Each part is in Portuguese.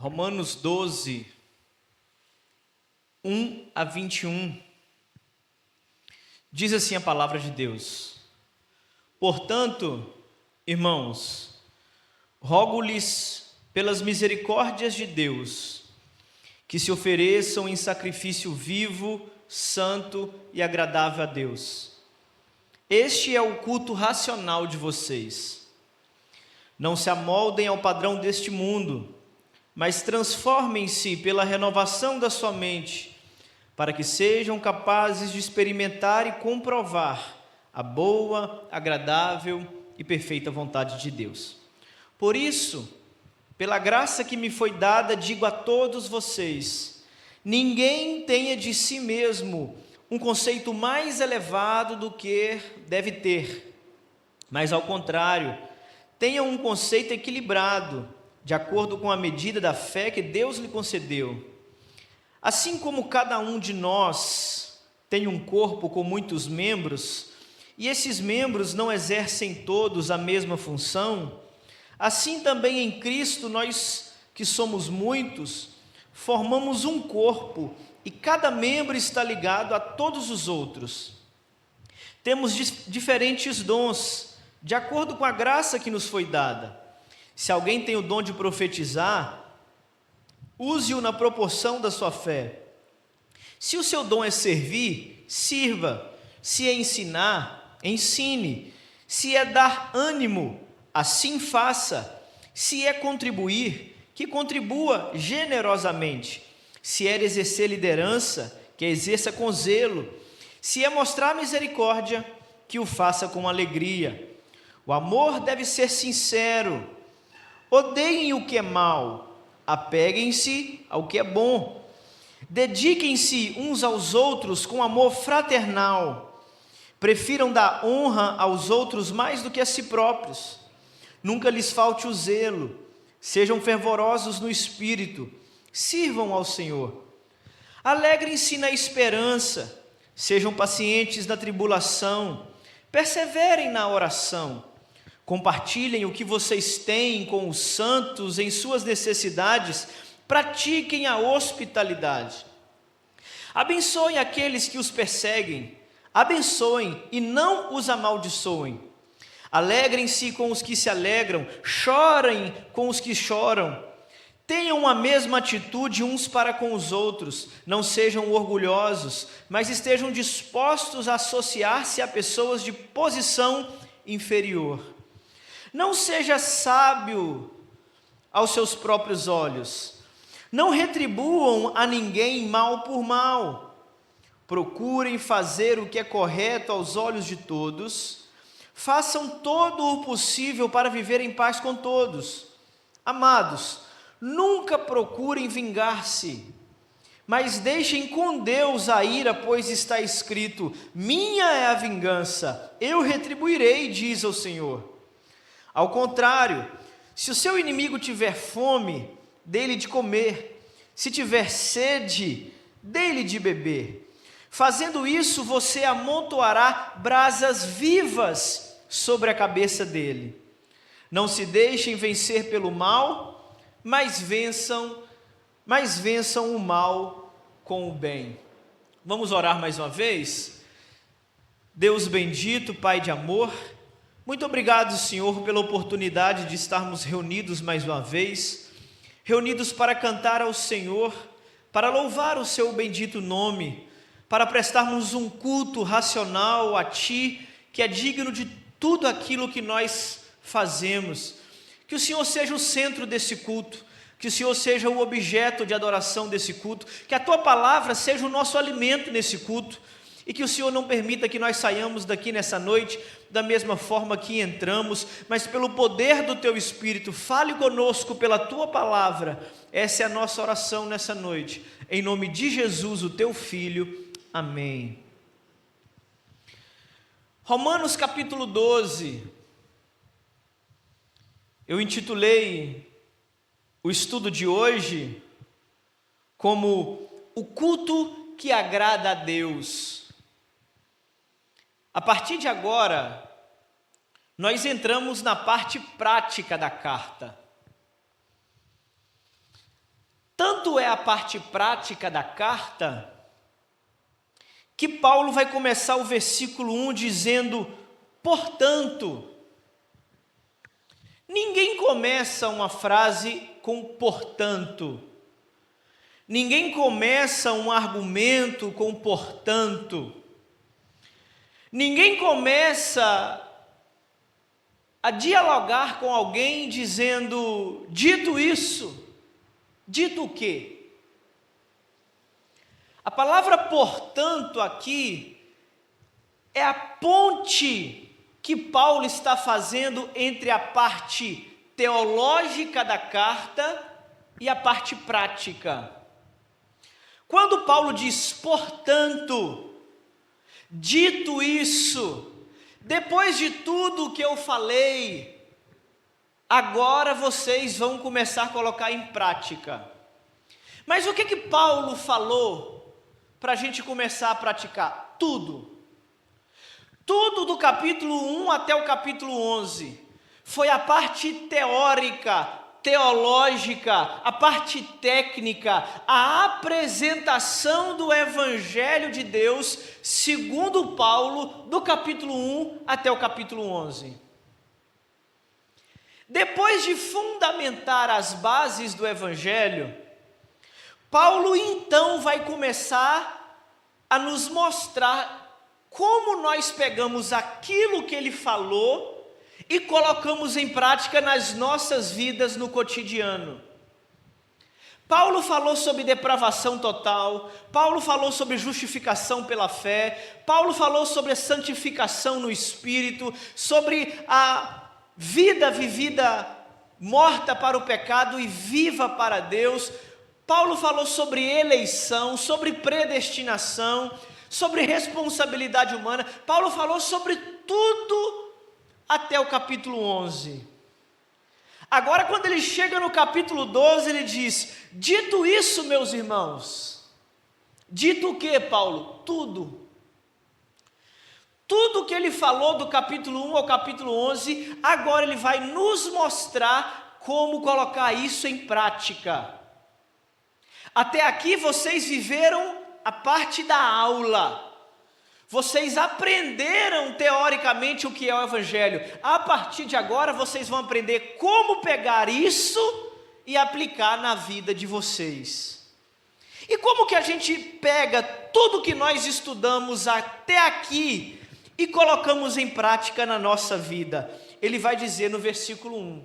Romanos 12, 1 a 21, diz assim a palavra de Deus: Portanto, irmãos, rogo-lhes pelas misericórdias de Deus, que se ofereçam em sacrifício vivo, santo e agradável a Deus. Este é o culto racional de vocês. Não se amoldem ao padrão deste mundo, mas transformem-se pela renovação da sua mente, para que sejam capazes de experimentar e comprovar a boa, agradável e perfeita vontade de Deus. Por isso, pela graça que me foi dada, digo a todos vocês: ninguém tenha de si mesmo um conceito mais elevado do que deve ter, mas ao contrário, tenha um conceito equilibrado, de acordo com a medida da fé que Deus lhe concedeu. Assim como cada um de nós tem um corpo com muitos membros, e esses membros não exercem todos a mesma função, assim também em Cristo nós, que somos muitos, formamos um corpo, e cada membro está ligado a todos os outros. Temos diferentes dons, de acordo com a graça que nos foi dada. Se alguém tem o dom de profetizar, use-o na proporção da sua fé. Se o seu dom é servir, sirva. Se é ensinar, ensine. Se é dar ânimo, assim faça. Se é contribuir, que contribua generosamente. Se é exercer liderança, que exerça com zelo. Se é mostrar misericórdia, que o faça com alegria. O amor deve ser sincero. Odeiem o que é mal, apeguem-se ao que é bom. Dediquem-se uns aos outros com amor fraternal. Prefiram dar honra aos outros mais do que a si próprios. Nunca lhes falte o zelo. Sejam fervorosos no espírito. Sirvam ao Senhor. Alegrem-se na esperança. Sejam pacientes na tribulação. Perseverem na oração. Compartilhem o que vocês têm com os santos em suas necessidades. Pratiquem a hospitalidade. Abençoem aqueles que os perseguem. Abençoem e não os amaldiçoem. Alegrem-se com os que se alegram. Chorem com os que choram. Tenham a mesma atitude uns para com os outros. Não sejam orgulhosos, mas estejam dispostos a associar-se a pessoas de posição inferior. Não seja sábio aos seus próprios olhos. Não retribuam a ninguém mal por mal. Procurem fazer o que é correto aos olhos de todos. Façam todo o possível para viver em paz com todos. Amados, nunca procurem vingar-se, mas deixem com Deus a ira, pois está escrito: minha é a vingança, eu retribuirei, diz o Senhor. Ao contrário, se o seu inimigo tiver fome, dê-lhe de comer. Se tiver sede, dê-lhe de beber. Fazendo isso, você amontoará brasas vivas sobre a cabeça dele. Não se deixem vencer pelo mal, mas vençam o mal com o bem. Vamos orar mais uma vez? Deus bendito, Pai de amor, muito obrigado, Senhor, pela oportunidade de estarmos reunidos mais uma vez, reunidos para cantar ao Senhor, para louvar o seu bendito nome, para prestarmos um culto racional a Ti, que é digno de tudo aquilo que nós fazemos. Que o Senhor seja o centro desse culto, que o Senhor seja o objeto de adoração desse culto, que a Tua palavra seja o nosso alimento nesse culto, e que o Senhor não permita que nós saiamos daqui nessa noite da mesma forma que entramos, mas pelo poder do Teu Espírito, fale conosco pela Tua palavra. Essa é a nossa oração nessa noite, em nome de Jesus, o Teu Filho. Amém. Romanos capítulo 12, eu intitulei o estudo de hoje como o culto que agrada a Deus. A partir de agora, nós entramos na parte prática da carta. tanto é a parte prática da carta, que Paulo vai começar o versículo 1 dizendo: portanto. Ninguém começa uma frase com portanto. Ninguém começa um argumento com portanto. Ninguém começa a dialogar com alguém dizendo: dito isso, dito o quê? A palavra portanto aqui é a ponte que Paulo está fazendo entre a parte teológica da carta e a parte prática. Quando Paulo diz portanto, dito isso, depois de tudo que eu falei, agora vocês vão começar a colocar em prática. Mas o que Paulo falou para a gente começar a praticar? Tudo. Tudo do capítulo 1 até o capítulo 11 foi a parte teórica, teológica, a parte técnica, a apresentação do Evangelho de Deus, segundo Paulo, do capítulo 1 até o capítulo 11. Depois de fundamentar as bases do Evangelho, Paulo então vai começar a nos mostrar como nós pegamos aquilo que ele falou e colocamos em prática nas nossas vidas no cotidiano. Paulo falou sobre depravação total, Paulo falou sobre justificação pela fé, Paulo falou sobre a santificação no Espírito, sobre a vida vivida morta para o pecado e viva para Deus. Paulo falou sobre eleição, sobre predestinação, sobre responsabilidade humana. Paulo falou sobre tudo até o capítulo 11. Agora, quando ele chega no capítulo 12, ele diz: dito isso, meus irmãos, dito o que, Paulo? Tudo. Tudo que ele falou do capítulo 1 ao capítulo 11, agora ele vai nos mostrar como colocar isso em prática. Até aqui vocês viveram a parte da aula. Vocês aprenderam teoricamente o que é o Evangelho. A partir de agora vocês vão aprender como pegar isso e aplicar na vida de vocês. E como que a gente pega tudo que nós estudamos até aqui e colocamos em prática na nossa vida? Ele vai dizer no versículo 1: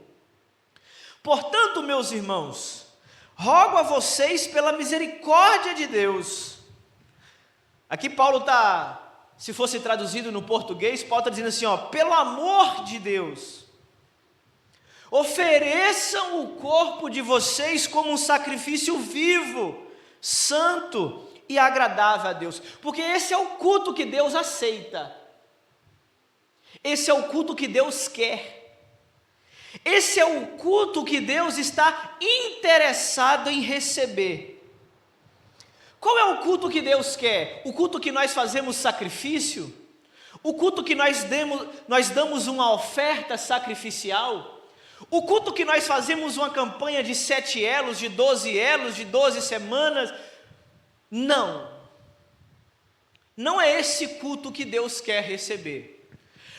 portanto, meus irmãos, rogo a vocês pela misericórdia de Deus. Aqui Paulo está, se fosse traduzido no português, Paulo está dizendo assim, pelo amor de Deus, ofereçam o corpo de vocês como um sacrifício vivo, santo e agradável a Deus, porque esse é o culto que Deus aceita, esse é o culto que Deus quer, esse é o culto que Deus está interessado em receber. Qual é o culto que Deus quer? O culto que nós fazemos sacrifício? O culto que nós damos uma oferta sacrificial? O culto que nós fazemos uma campanha de 7 elos, de 12 semanas? Não. Não é esse culto que Deus quer receber.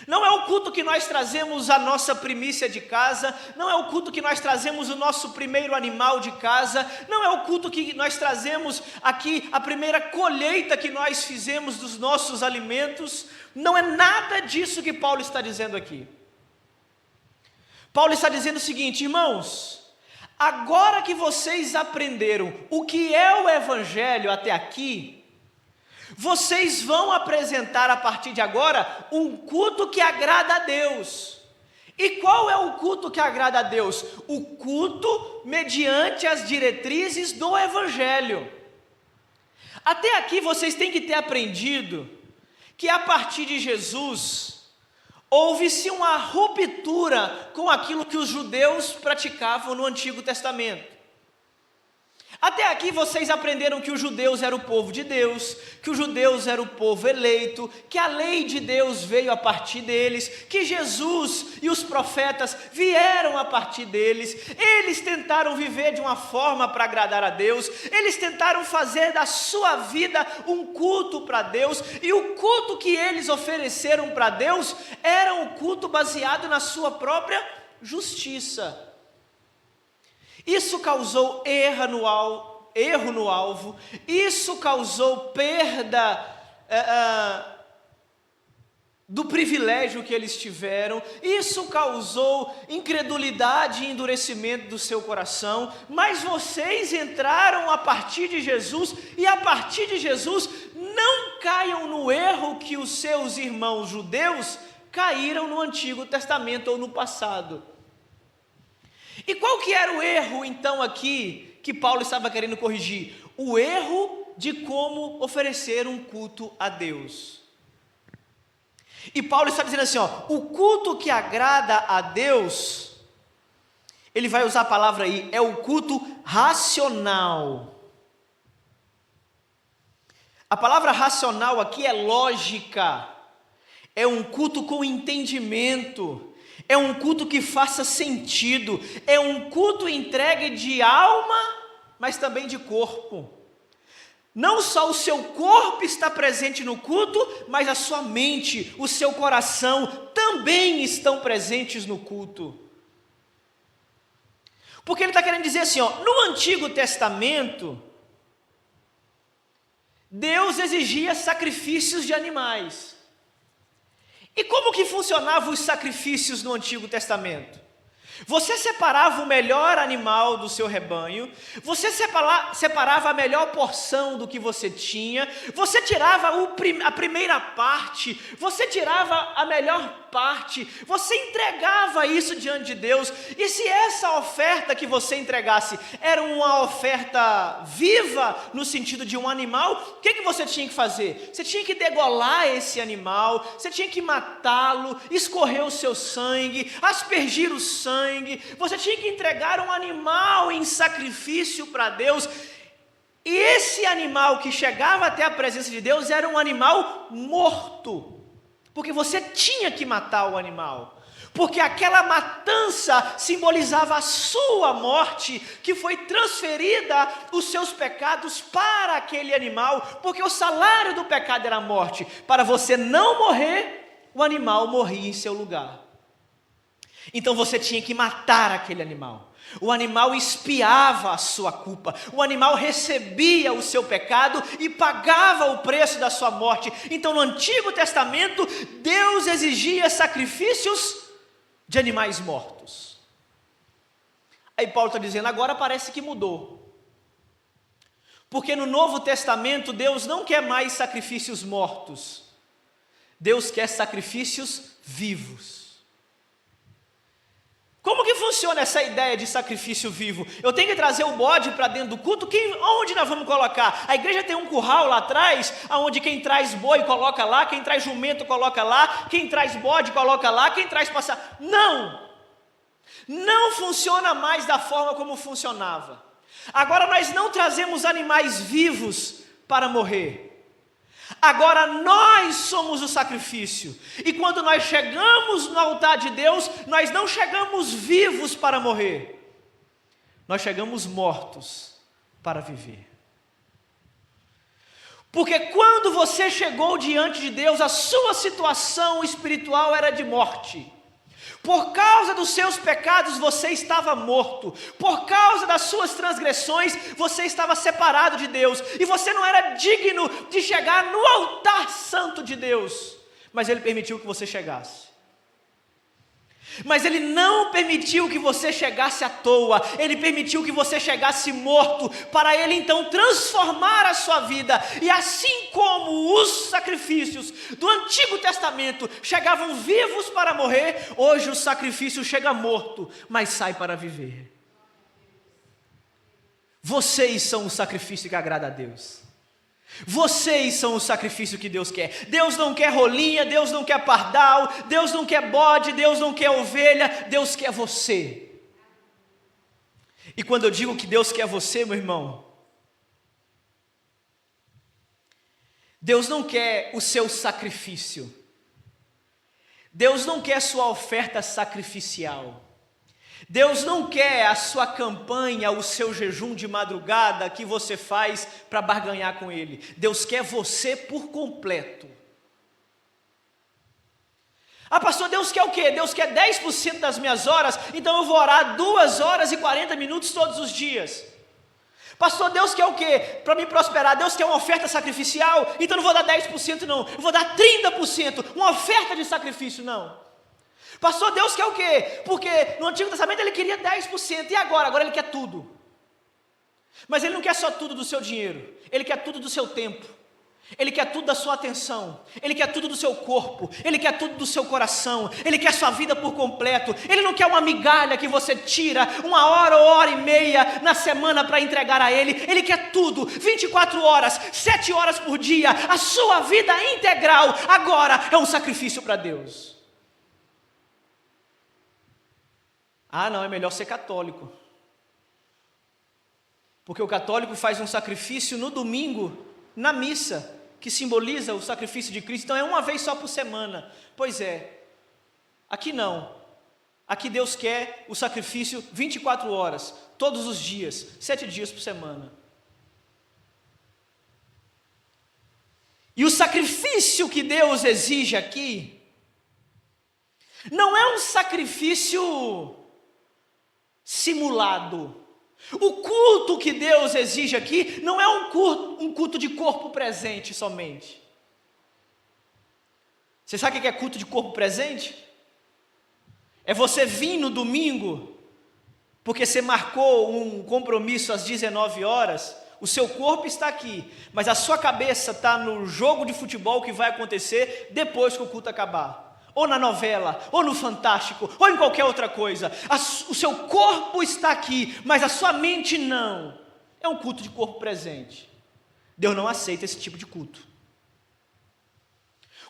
Não é o culto que nós trazemos a nossa primícia de casa, não é o culto que nós trazemos o nosso primeiro animal de casa, não é o culto que nós trazemos aqui a primeira colheita que nós fizemos dos nossos alimentos, não é nada disso que Paulo está dizendo aqui. Paulo está dizendo o seguinte: irmãos, agora que vocês aprenderam o que é o Evangelho até aqui, vocês vão apresentar a partir de agora um culto que agrada a Deus. E qual é o culto que agrada a Deus? O culto mediante as diretrizes do Evangelho. Até aqui vocês têm que ter aprendido que a partir de Jesus houve-se uma ruptura com aquilo que os judeus praticavam no Antigo Testamento. Até aqui vocês aprenderam que os judeus eram o povo de Deus, que os judeus eram o povo eleito, que a lei de Deus veio a partir deles, que Jesus e os profetas vieram a partir deles. Eles tentaram viver de uma forma para agradar a Deus, eles tentaram fazer da sua vida um culto para Deus, e o culto que eles ofereceram para Deus era um culto baseado na sua própria justiça. Isso causou erro no alvo, isso causou perda do privilégio que eles tiveram, isso causou incredulidade e endurecimento do seu coração, mas vocês entraram a partir de Jesus, e a partir de Jesus não caiam no erro que os seus irmãos judeus caíram no Antigo Testamento ou no passado. E qual que era o erro, então, aqui, que Paulo estava querendo corrigir? O erro de como oferecer um culto a Deus. E Paulo está dizendo assim, o culto que agrada a Deus, ele vai usar a palavra aí, é o culto racional. A palavra racional aqui é lógica, é um culto com entendimento, é um culto que faça sentido, é um culto entregue de alma, mas também de corpo. Não só o seu corpo está presente no culto, mas a sua mente, o seu coração também estão presentes no culto. Porque ele está querendo dizer assim, no Antigo Testamento, Deus exigia sacrifícios de animais. E como que funcionavam os sacrifícios no Antigo Testamento? Você separava o melhor animal do seu rebanho, você separava a melhor porção do que você tinha, você tirava a primeira parte, você tirava a melhor parte, você entregava isso diante de Deus, e se essa oferta que você entregasse era uma oferta viva, no sentido de um animal, o que você tinha que fazer? Você tinha que degolar esse animal, você tinha que matá-lo, escorrer o seu sangue, aspergir o sangue, você tinha que entregar um animal em sacrifício para Deus, e esse animal que chegava até a presença de Deus era um animal morto, porque você tinha que matar o animal, porque aquela matança simbolizava a sua morte, que foi transferida os seus pecados para aquele animal, porque o salário do pecado era a morte. Para você não morrer, o animal morria em seu lugar. Então você tinha que matar aquele animal. O animal expiava a sua culpa, o animal recebia o seu pecado e pagava o preço da sua morte. Então no Antigo Testamento, Deus exigia sacrifícios de animais mortos. Aí Paulo está dizendo, agora parece que mudou. Porque no Novo Testamento, Deus não quer mais sacrifícios mortos, Deus quer sacrifícios vivos. Como que funciona essa ideia de sacrifício vivo? Eu tenho que trazer o bode para dentro do culto? Onde nós vamos colocar? A igreja tem um curral lá atrás, onde quem traz boi coloca lá, quem traz jumento coloca lá, quem traz bode coloca lá, quem traz passar... Não funciona mais da forma como funcionava. Agora nós não trazemos animais vivos para morrer. Agora nós somos o sacrifício, e quando nós chegamos no altar de Deus, nós não chegamos vivos para morrer, nós chegamos mortos para viver. Porque quando você chegou diante de Deus, a sua situação espiritual era de morte. Por causa dos seus pecados você estava morto, por causa das suas transgressões você estava separado de Deus, e você não era digno de chegar no altar santo de Deus, mas Ele permitiu que você chegasse. Mas Ele não permitiu que você chegasse à toa, Ele permitiu que você chegasse morto, para Ele então transformar a sua vida. E assim como os sacrifícios do Antigo Testamento chegavam vivos para morrer, hoje o sacrifício chega morto, mas sai para viver. Vocês são o sacrifício que agrada a Deus. Vocês são o sacrifício que Deus quer. Deus não quer rolinha, Deus não quer pardal, Deus não quer bode, Deus não quer ovelha, Deus quer você. E quando eu digo que Deus quer você, meu irmão, Deus não quer o seu sacrifício. Deus não quer sua oferta sacrificial. Deus não quer a sua campanha, o seu jejum de madrugada que você faz para barganhar com Ele. Deus quer você por completo. Ah, pastor, Deus quer o quê? Deus quer 10% das minhas horas, então eu vou orar 2 horas e 40 minutos todos os dias. Pastor, Deus quer o quê? Para me prosperar, Deus quer uma oferta sacrificial, então eu não vou dar 10% não, eu vou dar 30%, uma oferta de sacrifício não. Pastor, Deus quer o quê? Porque no Antigo Testamento ele queria 10%, e agora? Agora ele quer tudo. Mas ele não quer só tudo do seu dinheiro, ele quer tudo do seu tempo. Ele quer tudo da sua atenção, Ele quer tudo do seu corpo, Ele quer tudo do seu coração, Ele quer sua vida por completo. Ele não quer uma migalha que você tira 1 hora ou 1h30 na semana para entregar a Ele. Ele quer tudo, 24 horas, 7 horas por dia, a sua vida integral. Agora é um sacrifício para Deus. Ah não, é melhor ser católico, porque o católico faz um sacrifício no domingo, na missa, que simboliza o sacrifício de Cristo, então é uma vez só por semana. Pois é, aqui não, aqui Deus quer o sacrifício 24 horas, todos os dias, 7 dias por semana. E o sacrifício que Deus exige aqui, não é um sacrifício simulado. O culto que Deus exige aqui não é um culto de corpo presente somente. Você sabe o que é culto de corpo presente? É você vir no domingo, porque você marcou um compromisso às 19 horas, o seu corpo está aqui, mas a sua cabeça está no jogo de futebol que vai acontecer depois que o culto acabar. Ou na novela, ou no Fantástico, ou em qualquer outra coisa. O seu corpo está aqui, mas a sua mente não. É um culto de corpo presente. Deus não aceita esse tipo de culto.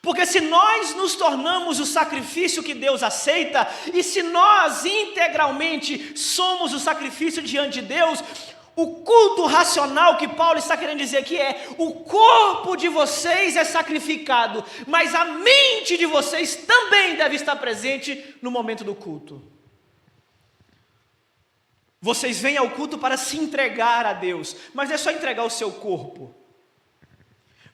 Porque se nós nos tornamos o sacrifício que Deus aceita, e se nós integralmente somos o sacrifício diante de Deus, o culto racional que Paulo está querendo dizer aqui é: o corpo de vocês é sacrificado, mas a mente de vocês também deve estar presente no momento do culto. Vocês vêm ao culto para se entregar a Deus, mas não é só entregar o seu corpo.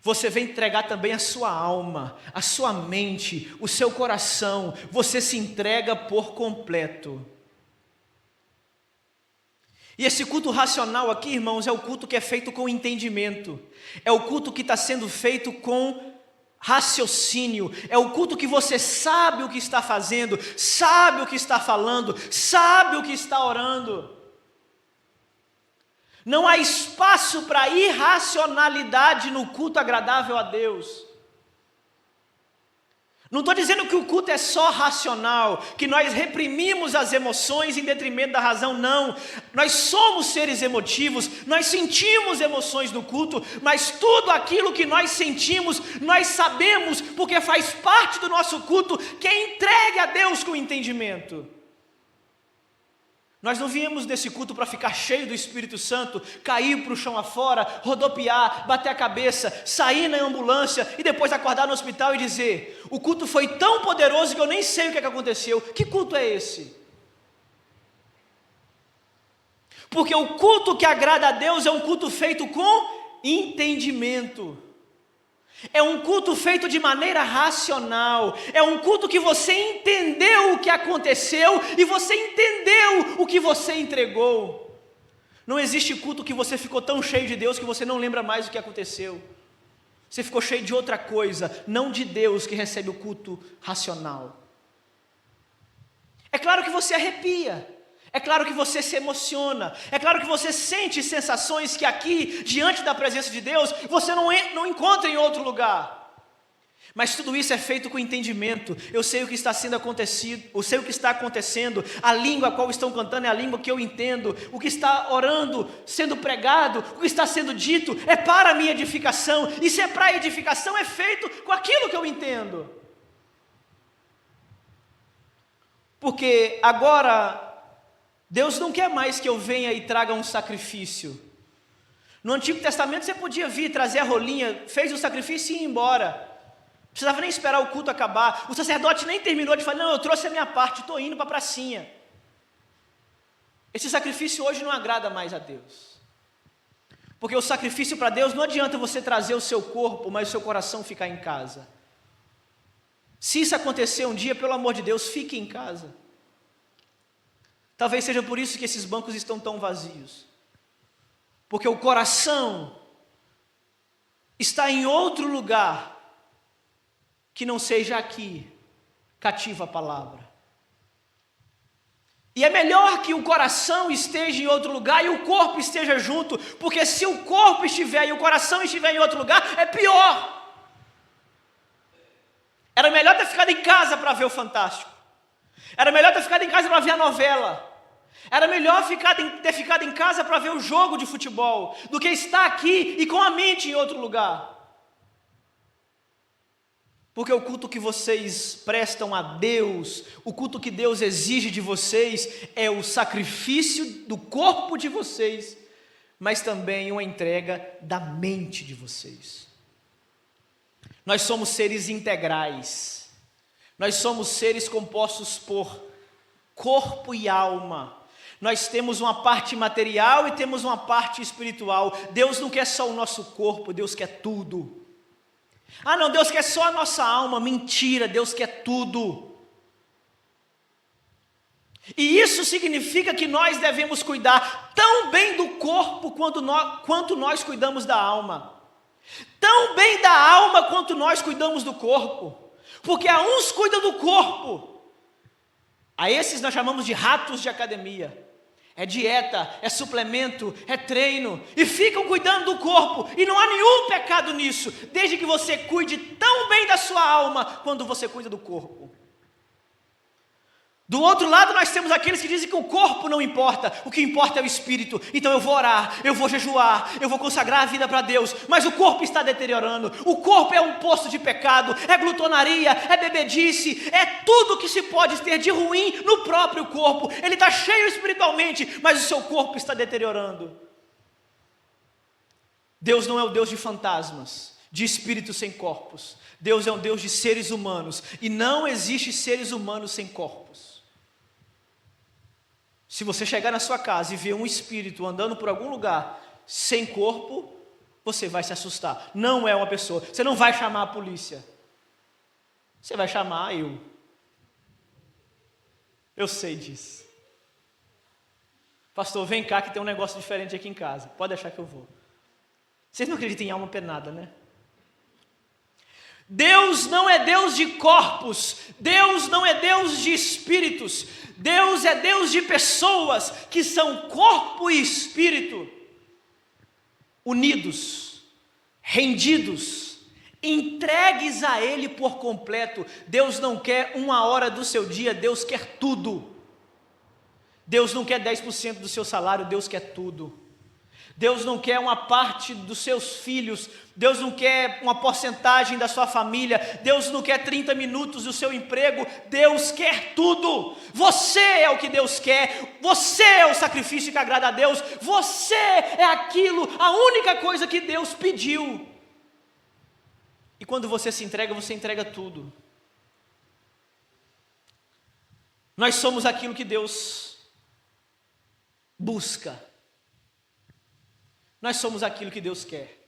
Você vem entregar também a sua alma, a sua mente, o seu coração. Você se entrega por completo. E esse culto racional aqui, irmãos, é o culto que é feito com entendimento. É o culto que está sendo feito com raciocínio. É o culto que você sabe o que está fazendo, sabe o que está falando, sabe o que está orando. Não há espaço para irracionalidade no culto agradável a Deus. Não estou dizendo que o culto é só racional, que nós reprimimos as emoções em detrimento da razão, não. Nós somos seres emotivos, nós sentimos emoções no culto, mas tudo aquilo que nós sentimos, nós sabemos, porque faz parte do nosso culto, que é entregue a Deus com entendimento. Nós não viemos nesse culto para ficar cheio do Espírito Santo, cair para o chão afora, rodopiar, bater a cabeça, sair na ambulância e depois acordar no hospital e dizer: o culto foi tão poderoso que eu nem sei o que aconteceu. Que culto é esse? Porque o culto que agrada a Deus é um culto feito com entendimento. É um culto feito de maneira racional. É um culto que você entendeu o que aconteceu e você entendeu o que você entregou. Não existe culto que você ficou tão cheio de Deus que você não lembra mais o que aconteceu. Você ficou cheio de outra coisa, não de Deus, que recebe o culto racional. É claro que você arrepia. É claro que você se emociona, é claro que você sente sensações que aqui, diante da presença de Deus, você não encontra em outro lugar. Mas tudo isso é feito com entendimento. Eu sei o que está sendo acontecido, eu sei o que está acontecendo, a língua a qual estão cantando é a língua que eu entendo, o que está orando, sendo pregado, o que está sendo dito é para a minha edificação, e se é para a edificação é feito com aquilo que eu entendo. Porque agora Deus não quer mais que eu venha e traga um sacrifício. No Antigo Testamento você podia vir, trazer a rolinha, fez o sacrifício e ir embora. Não precisava nem esperar o culto acabar. O sacerdote nem terminou de falar, não, eu trouxe a minha parte, estou indo para a pracinha. Esse sacrifício hoje não agrada mais a Deus. Porque o sacrifício para Deus não adianta você trazer o seu corpo, mas o seu coração ficar em casa. Se isso acontecer um dia, pelo amor de Deus, fique em casa. Talvez seja por isso que esses bancos estão tão vazios. Porque o coração está em outro lugar que não seja aqui, cativa a palavra. E é melhor que o coração esteja em outro lugar e o corpo esteja junto, porque se o corpo estiver e o coração estiver em outro lugar, é pior. Era melhor ter ficado em casa para ver o Fantástico. Era melhor ter ficado em casa para ver a novela. Era melhor ter ficado em casa para ver o jogo de futebol, do que estar aqui e com a mente em outro lugar. Porque o culto que vocês prestam a Deus, o culto que Deus exige de vocês, é o sacrifício do corpo de vocês, mas também uma entrega da mente de vocês. Nós somos seres integrais, nós somos seres compostos por corpo e alma. Nós temos uma parte material e temos uma parte espiritual. Deus não quer só o nosso corpo, Deus quer tudo. Ah não, Deus quer só a nossa alma. Mentira, Deus quer tudo. E isso significa que nós devemos cuidar tão bem do corpo quanto nós cuidamos da alma. Tão bem da alma quanto nós cuidamos do corpo. Porque a uns cuidam do corpo, a esses nós chamamos de ratos de academia. É dieta, é suplemento, é treino, e ficam cuidando do corpo, e não há nenhum pecado nisso, desde que você cuide tão bem da sua alma, quando você cuida do corpo. Do outro lado nós temos aqueles que dizem que o corpo não importa, o que importa é o espírito. Então eu vou orar, eu vou jejuar, eu vou consagrar a vida para Deus, mas o corpo está deteriorando. O corpo é um poço de pecado, é glutonaria, é bebedice, é tudo que se pode ter de ruim no próprio corpo. Ele está cheio espiritualmente, mas o seu corpo está deteriorando. Deus não é o Deus de fantasmas, de espíritos sem corpos. Deus é um Deus de seres humanos, e não existe seres humanos sem corpos. Se você chegar na sua casa e ver um espírito andando por algum lugar sem corpo, você vai se assustar. Não é uma pessoa. Você não vai chamar a polícia. Você vai chamar eu. Eu sei disso. Pastor, vem cá que tem um negócio diferente aqui em casa. Pode deixar que eu vou. Vocês não acreditam em alma penada, né? Deus não é Deus de corpos, Deus não é Deus de espíritos, Deus é Deus de pessoas que são corpo e espírito, unidos, rendidos, entregues a Ele por completo. Deus não quer 1 hora do seu dia, Deus quer tudo. Deus não quer 10% do seu salário, Deus quer tudo. Deus não quer uma parte dos seus filhos, Deus não quer uma porcentagem da sua família, Deus não quer 30 minutos do seu emprego, Deus quer tudo. Você é o que Deus quer, você é o sacrifício que agrada a Deus, você é aquilo, a única coisa que Deus pediu. E quando você entrega tudo. Nós somos aquilo que Deus busca. Nós somos aquilo que Deus quer.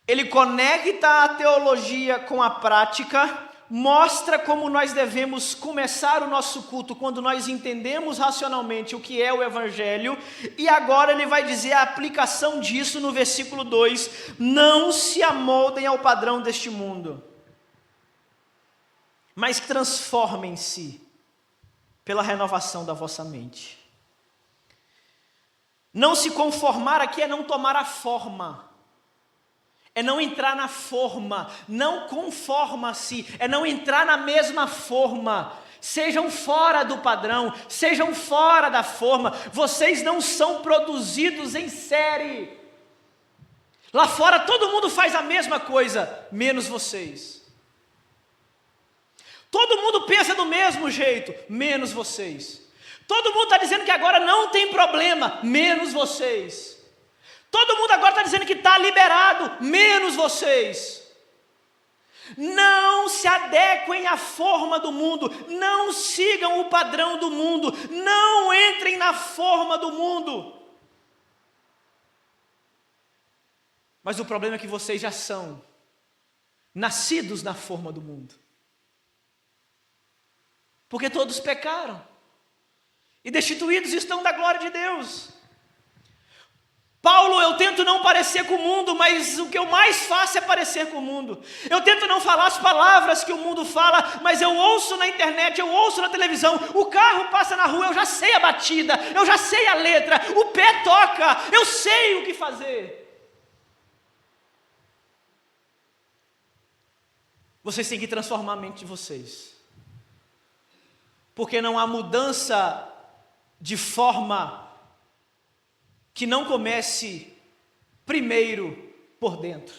Ele conecta a teologia com a prática, mostra como nós devemos começar o nosso culto quando nós entendemos racionalmente o que é o Evangelho, e agora ele vai dizer a aplicação disso no versículo 2: não se amoldem ao padrão deste mundo, mas transformem-se pela renovação da vossa mente. Não se conformar aqui é não tomar a forma, é não entrar na forma. Não conforma-se, é não entrar na mesma forma. Sejam fora do padrão, sejam fora da forma. Vocês não são produzidos em série. Lá fora todo mundo faz a mesma coisa, menos vocês. Todo mundo pensa do mesmo jeito, menos vocês. Todo mundo está dizendo que agora não tem problema, menos vocês. Todo mundo agora está dizendo que está liberado, menos vocês. Não se adequem à forma do mundo, não sigam o padrão do mundo, não entrem na forma do mundo. Mas o problema é que vocês já são nascidos na forma do mundo. Porque todos pecaram e destituídos estão da glória de Deus. Paulo, eu tento não parecer com o mundo, mas o que eu mais faço é parecer com o mundo. Eu tento não falar as palavras que o mundo fala, mas eu ouço na internet, eu ouço na televisão, o carro passa na rua, eu já sei a batida, eu já sei a letra, o pé toca, eu sei o que fazer. Vocês têm que transformar a mente de vocês. Porque não há mudança de forma que não comece primeiro por dentro.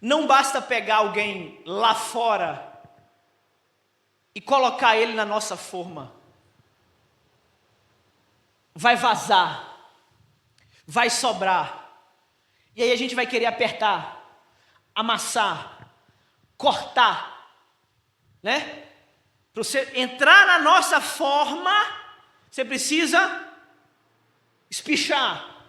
Não basta pegar alguém lá fora e colocar ele na nossa forma. Vai vazar, vai sobrar, e aí a gente vai querer apertar, amassar, cortar, né? Para você entrar na nossa forma, você precisa espichar,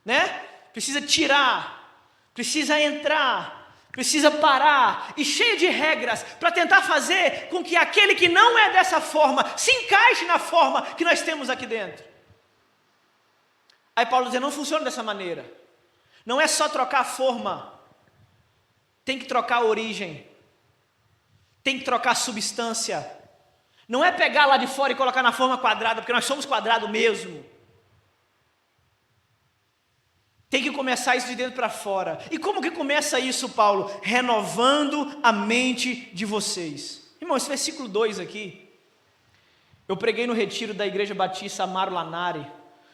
né? Precisa tirar, precisa entrar, precisa parar, e cheio de regras, para tentar fazer com que aquele que não é dessa forma, se encaixe na forma que nós temos aqui dentro. Aí Paulo diz, não funciona dessa maneira, não é só trocar a forma, tem que trocar a origem, tem que trocar a substância. Não é pegar lá de fora e colocar na forma quadrada, porque nós somos quadrado mesmo. Tem que começar isso de dentro para fora. E como que começa isso, Paulo? Renovando a mente de vocês. Irmão, esse versículo 2 aqui, eu preguei no retiro da Igreja Batista Amaro Lanari.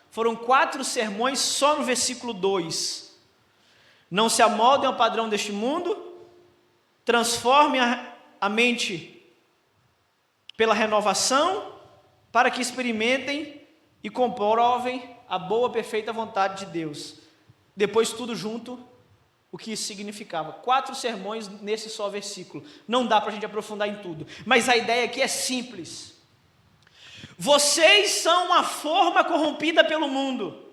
Foram 4 sermões só no versículo 2. Não se amoldem ao padrão deste mundo, transformem a mente pela renovação, para que experimentem e comprovem a boa, perfeita vontade de Deus. Depois tudo junto, o que isso significava. 4 sermões nesse só versículo. Não dá para a gente aprofundar em tudo. Mas a ideia aqui é simples. Vocês são uma forma corrompida pelo mundo.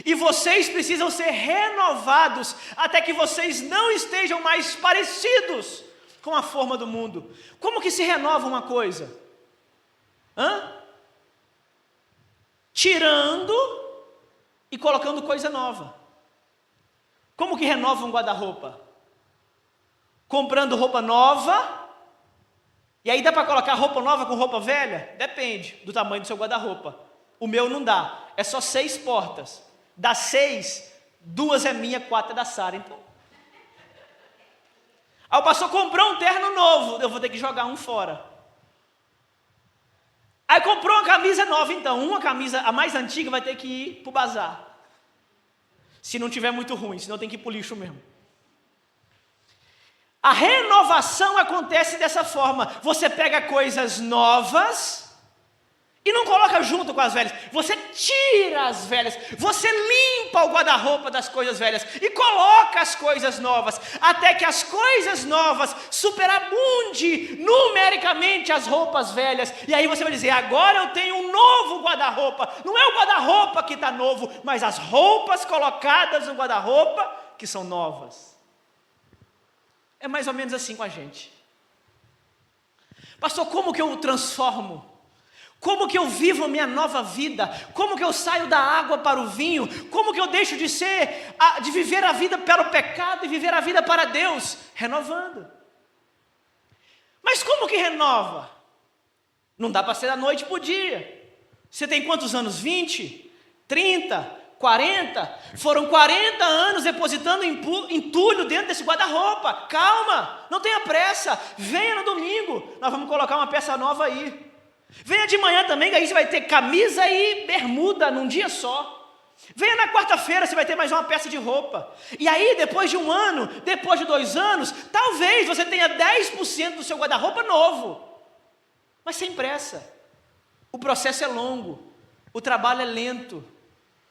E vocês precisam ser renovados, até que vocês não estejam mais parecidos com a forma do mundo. Como que se renova uma coisa? Tirando e colocando coisa nova. Como que renova um guarda-roupa? Comprando roupa nova. E aí dá para colocar roupa nova com roupa velha? Depende do tamanho do seu guarda-roupa. O meu não dá, é só 6 portas. Das 6, 2 é minha, 4 é da Sara. Então, aí o pastor comprou um terno novo, eu vou ter que jogar um fora. Aí comprou uma camisa nova, então, uma camisa, a mais antiga, vai ter que ir para o bazar. Se não tiver muito ruim, senão tem que ir para o lixo mesmo. A renovação acontece dessa forma. Você pega coisas novas e não coloca junto com as velhas. Você tira as velhas, você limpa o guarda-roupa das coisas velhas e coloca as coisas novas, até que as coisas novas superabundi numericamente as roupas velhas. E aí você vai dizer, agora eu tenho um novo guarda-roupa. Não é o guarda-roupa que está novo, mas as roupas colocadas no guarda-roupa que são novas. É mais ou menos assim com a gente. Pastor, como que eu transformo? Como que eu vivo a minha nova vida? Como que eu saio da água para o vinho? Como que eu deixo de viver a vida pelo pecado e viver a vida para Deus? Renovando. Mas como que renova? Não dá para ser da noite para o dia. Você tem quantos anos? 20? 30? 40? Foram 40 anos depositando entulho dentro desse guarda-roupa. Calma, não tenha pressa. Venha no domingo, nós vamos colocar uma peça nova aí. Venha de manhã também, que aí você vai ter camisa e bermuda num dia só. Venha na quarta-feira, você vai ter mais uma peça de roupa. E aí, depois de 1 ano, depois de 2 anos, talvez você tenha 10% do seu guarda-roupa novo. Mas sem pressa. O processo é longo, o trabalho é lento,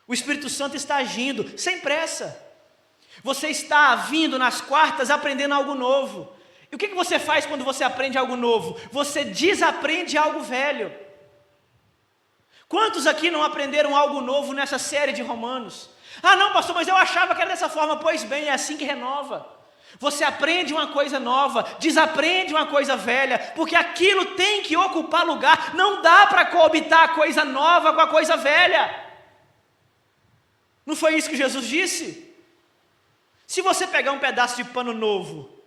o Espírito Santo está agindo, sem pressa. Você está vindo nas quartas aprendendo algo novo. E o que você faz quando você aprende algo novo? Você desaprende algo velho. Quantos aqui não aprenderam algo novo nessa série de Romanos? Ah não, pastor, mas eu achava que era dessa forma. Pois bem, é assim que renova. Você aprende uma coisa nova, desaprende uma coisa velha, porque aquilo tem que ocupar lugar. Não dá para coabitar a coisa nova com a coisa velha. Não foi isso que Jesus disse? Se você pegar um pedaço de pano novo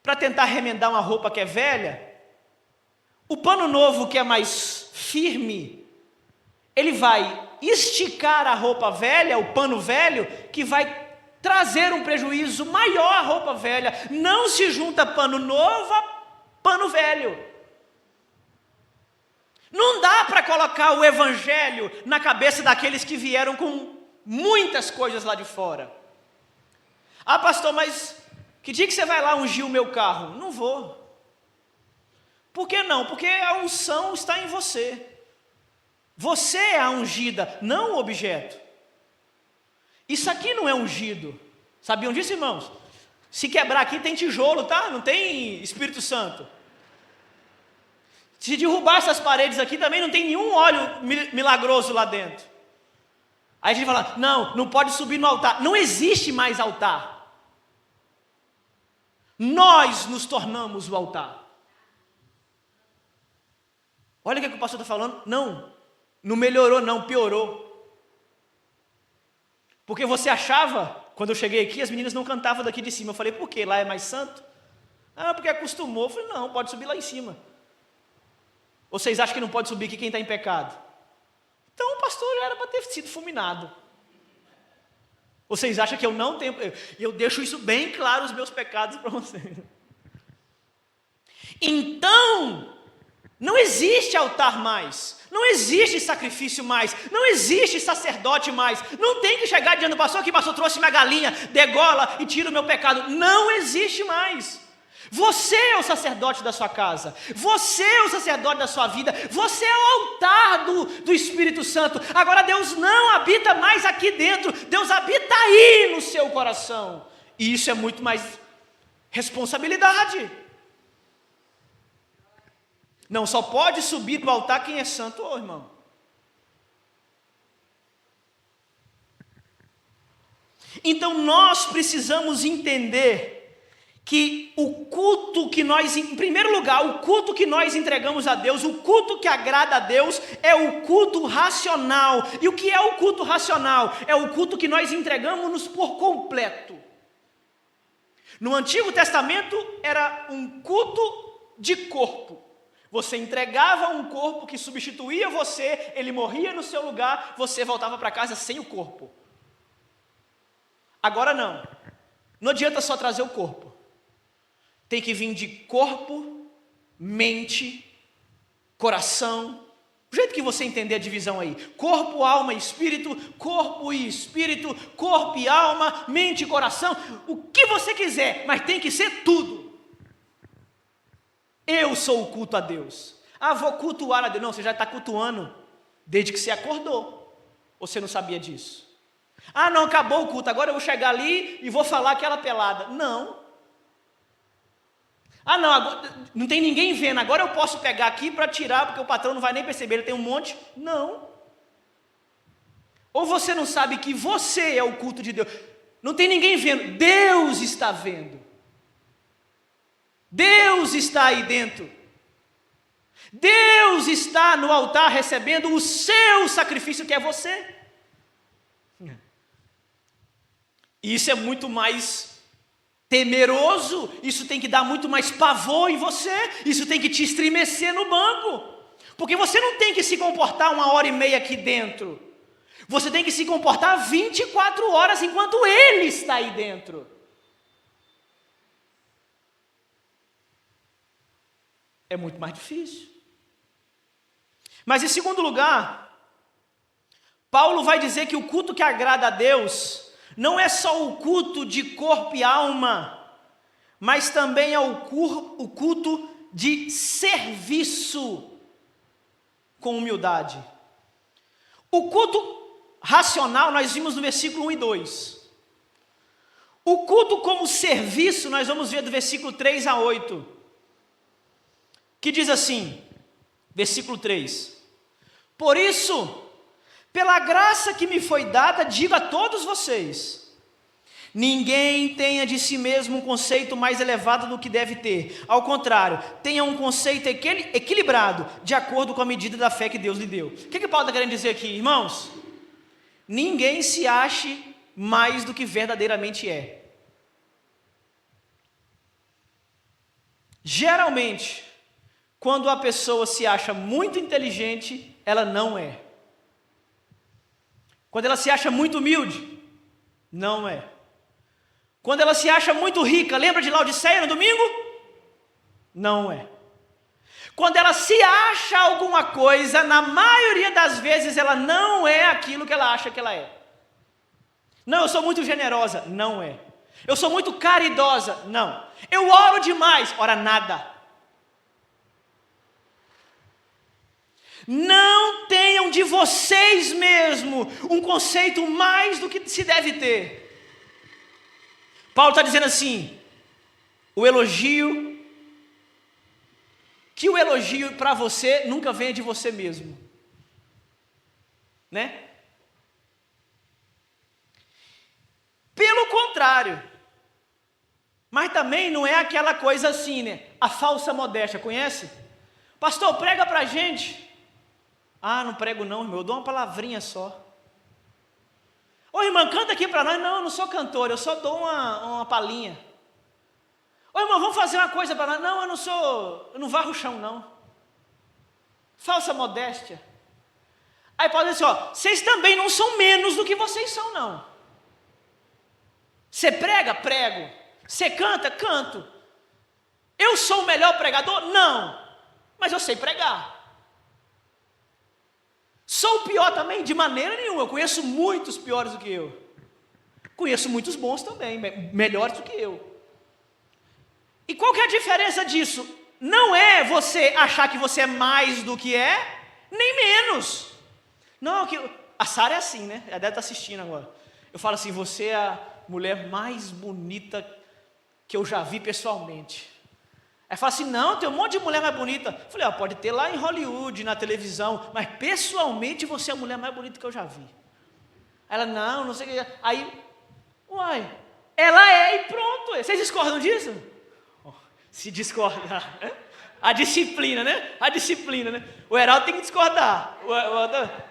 para tentar remendar uma roupa que é velha, o pano novo que é mais firme, ele vai esticar a roupa velha, o pano velho, que vai trazer um prejuízo maior à roupa velha. Não se junta pano novo a pano velho. Não dá para colocar o evangelho na cabeça daqueles que vieram com muitas coisas lá de fora. Ah pastor, mas que dia que você vai lá ungir o meu carro? Não vou. Por que não? Porque a unção está em você. Você é a ungida, não o objeto. Isso aqui não é ungido. Sabiam disso, irmãos? Se quebrar aqui tem tijolo, tá? Não tem Espírito Santo. Se derrubar essas paredes aqui também não tem nenhum óleo milagroso lá dentro. Aí a gente fala, não pode subir no altar. Não existe mais altar. Nós nos tornamos o altar. Olha o que o pastor está falando. Não melhorou não, piorou. Porque você achava, quando eu cheguei aqui, as meninas não cantavam daqui de cima. Eu falei, por quê? Lá é mais santo? Ah, porque acostumou. Eu falei, não, pode subir lá em cima. Ou vocês acham que não pode subir aqui quem está em pecado? Então o pastor já era para ter sido fulminado. Vocês acham que eu não tenho... Eu deixo isso bem claro, os meus pecados para vocês. Então, não existe altar mais. Não existe sacrifício mais. Não existe sacerdote mais. Não tem que chegar diante do pastor, que pastor trouxe minha galinha, degola e tira o meu pecado. Não existe mais. Você é o sacerdote da sua casa, você é o sacerdote da sua vida, você é o altar do Espírito Santo. Agora Deus não habita mais aqui dentro, Deus habita aí no seu coração. E isso é muito mais responsabilidade. Não só pode subir para o altar quem é santo, irmão. Então nós precisamos entender que o culto que nós, em primeiro lugar, o culto que nós entregamos a Deus, o culto que agrada a Deus, é o culto racional. E o que é o culto racional? É o culto que nós entregamos por completo. No Antigo Testamento era um culto de corpo. Você entregava um corpo que substituía você, ele morria no seu lugar, você voltava para casa sem o corpo. Agora não adianta só trazer o corpo. Tem que vir de corpo, mente, coração. Do jeito que você entender a divisão aí. Corpo, alma e espírito, corpo e espírito, corpo e alma, mente e coração. O que você quiser, mas tem que ser tudo. Eu sou o culto a Deus. Ah, vou cultuar a Deus. Não, você já está cultuando desde que você acordou. Ou você não sabia disso? Ah, não, acabou o culto, agora eu vou chegar ali e vou falar aquela pelada. Não. Ah não, agora, não tem ninguém vendo, agora eu posso pegar aqui para tirar, porque o patrão não vai nem perceber, ele tem um monte. Não. Ou você não sabe que você é o culto de Deus. Não tem ninguém vendo, Deus está vendo. Deus está aí dentro. Deus está no altar recebendo o seu sacrifício, que é você. Isso é muito mais temeroso, isso tem que dar muito mais pavor em você, isso tem que te estremecer no banco, porque você não tem que se comportar 1h30 aqui dentro, você tem que se comportar 24 horas enquanto Ele está aí dentro. É muito mais difícil. Mas em segundo lugar, Paulo vai dizer que o culto que agrada a Deus não é só o culto de corpo e alma, mas também é o culto de serviço. com humildade. O culto racional nós vimos no versículo 1 e 2. O culto como serviço nós vamos ver do versículo 3 a 8. Que diz assim, versículo 3. Por isso, pela graça que me foi dada, digo a todos vocês, ninguém tenha de si mesmo um conceito mais elevado do que deve ter. Ao contrário, tenha um conceito equilibrado, de acordo com a medida da fé que Deus lhe deu. O que Paulo está querendo dizer aqui, irmãos? Ninguém se ache mais do que verdadeiramente é. Geralmente, quando a pessoa se acha muito inteligente, ela não é. Quando ela se acha muito humilde, não é. Quando ela se acha muito rica, lembra de Laodiceia no domingo? Não é. Quando ela se acha alguma coisa, na maioria das vezes ela não é aquilo que ela acha que ela é. Não, eu sou muito generosa, não é. Eu sou muito caridosa, não. Eu oro demais, ora nada. Não tenham de vocês mesmo um conceito mais do que se deve ter. Paulo está dizendo assim, que o elogio para você nunca venha de você mesmo. Né? Pelo contrário, mas também não é aquela coisa assim, né? A falsa modéstia, conhece? Pastor, prega para a gente. Ah, não prego não, irmão, eu dou uma palavrinha só. Ô irmã, canta aqui para nós. Não, eu não sou cantor, eu só dou uma palhinha. Ô irmão, vamos fazer uma coisa para nós. Não, eu não varro o chão não. Falsa modéstia. Aí Paulo diz assim, ó, vocês também não são menos do que vocês são não. Você prega? Prego. Você canta? Canto. Eu sou o melhor pregador? Não, mas eu sei pregar. Sou o pior também? De maneira nenhuma, eu conheço muitos piores do que eu. Conheço muitos bons também, melhores do que eu. E qual que é a diferença disso? Não é você achar que você é mais do que é, nem menos. Não, a Sara é assim, né? Ela deve estar assistindo agora. Eu falo assim, você é a mulher mais bonita que eu já vi pessoalmente. Aí fala assim, não, tem um monte de mulher mais bonita. Eu falei, pode ter lá em Hollywood, na televisão, mas pessoalmente você é a mulher mais bonita que eu já vi. Aí ela, não sei o que. Aí, ela é e pronto. Vocês discordam disso? Se discordar. A disciplina, né? O Heraldo tem que discordar.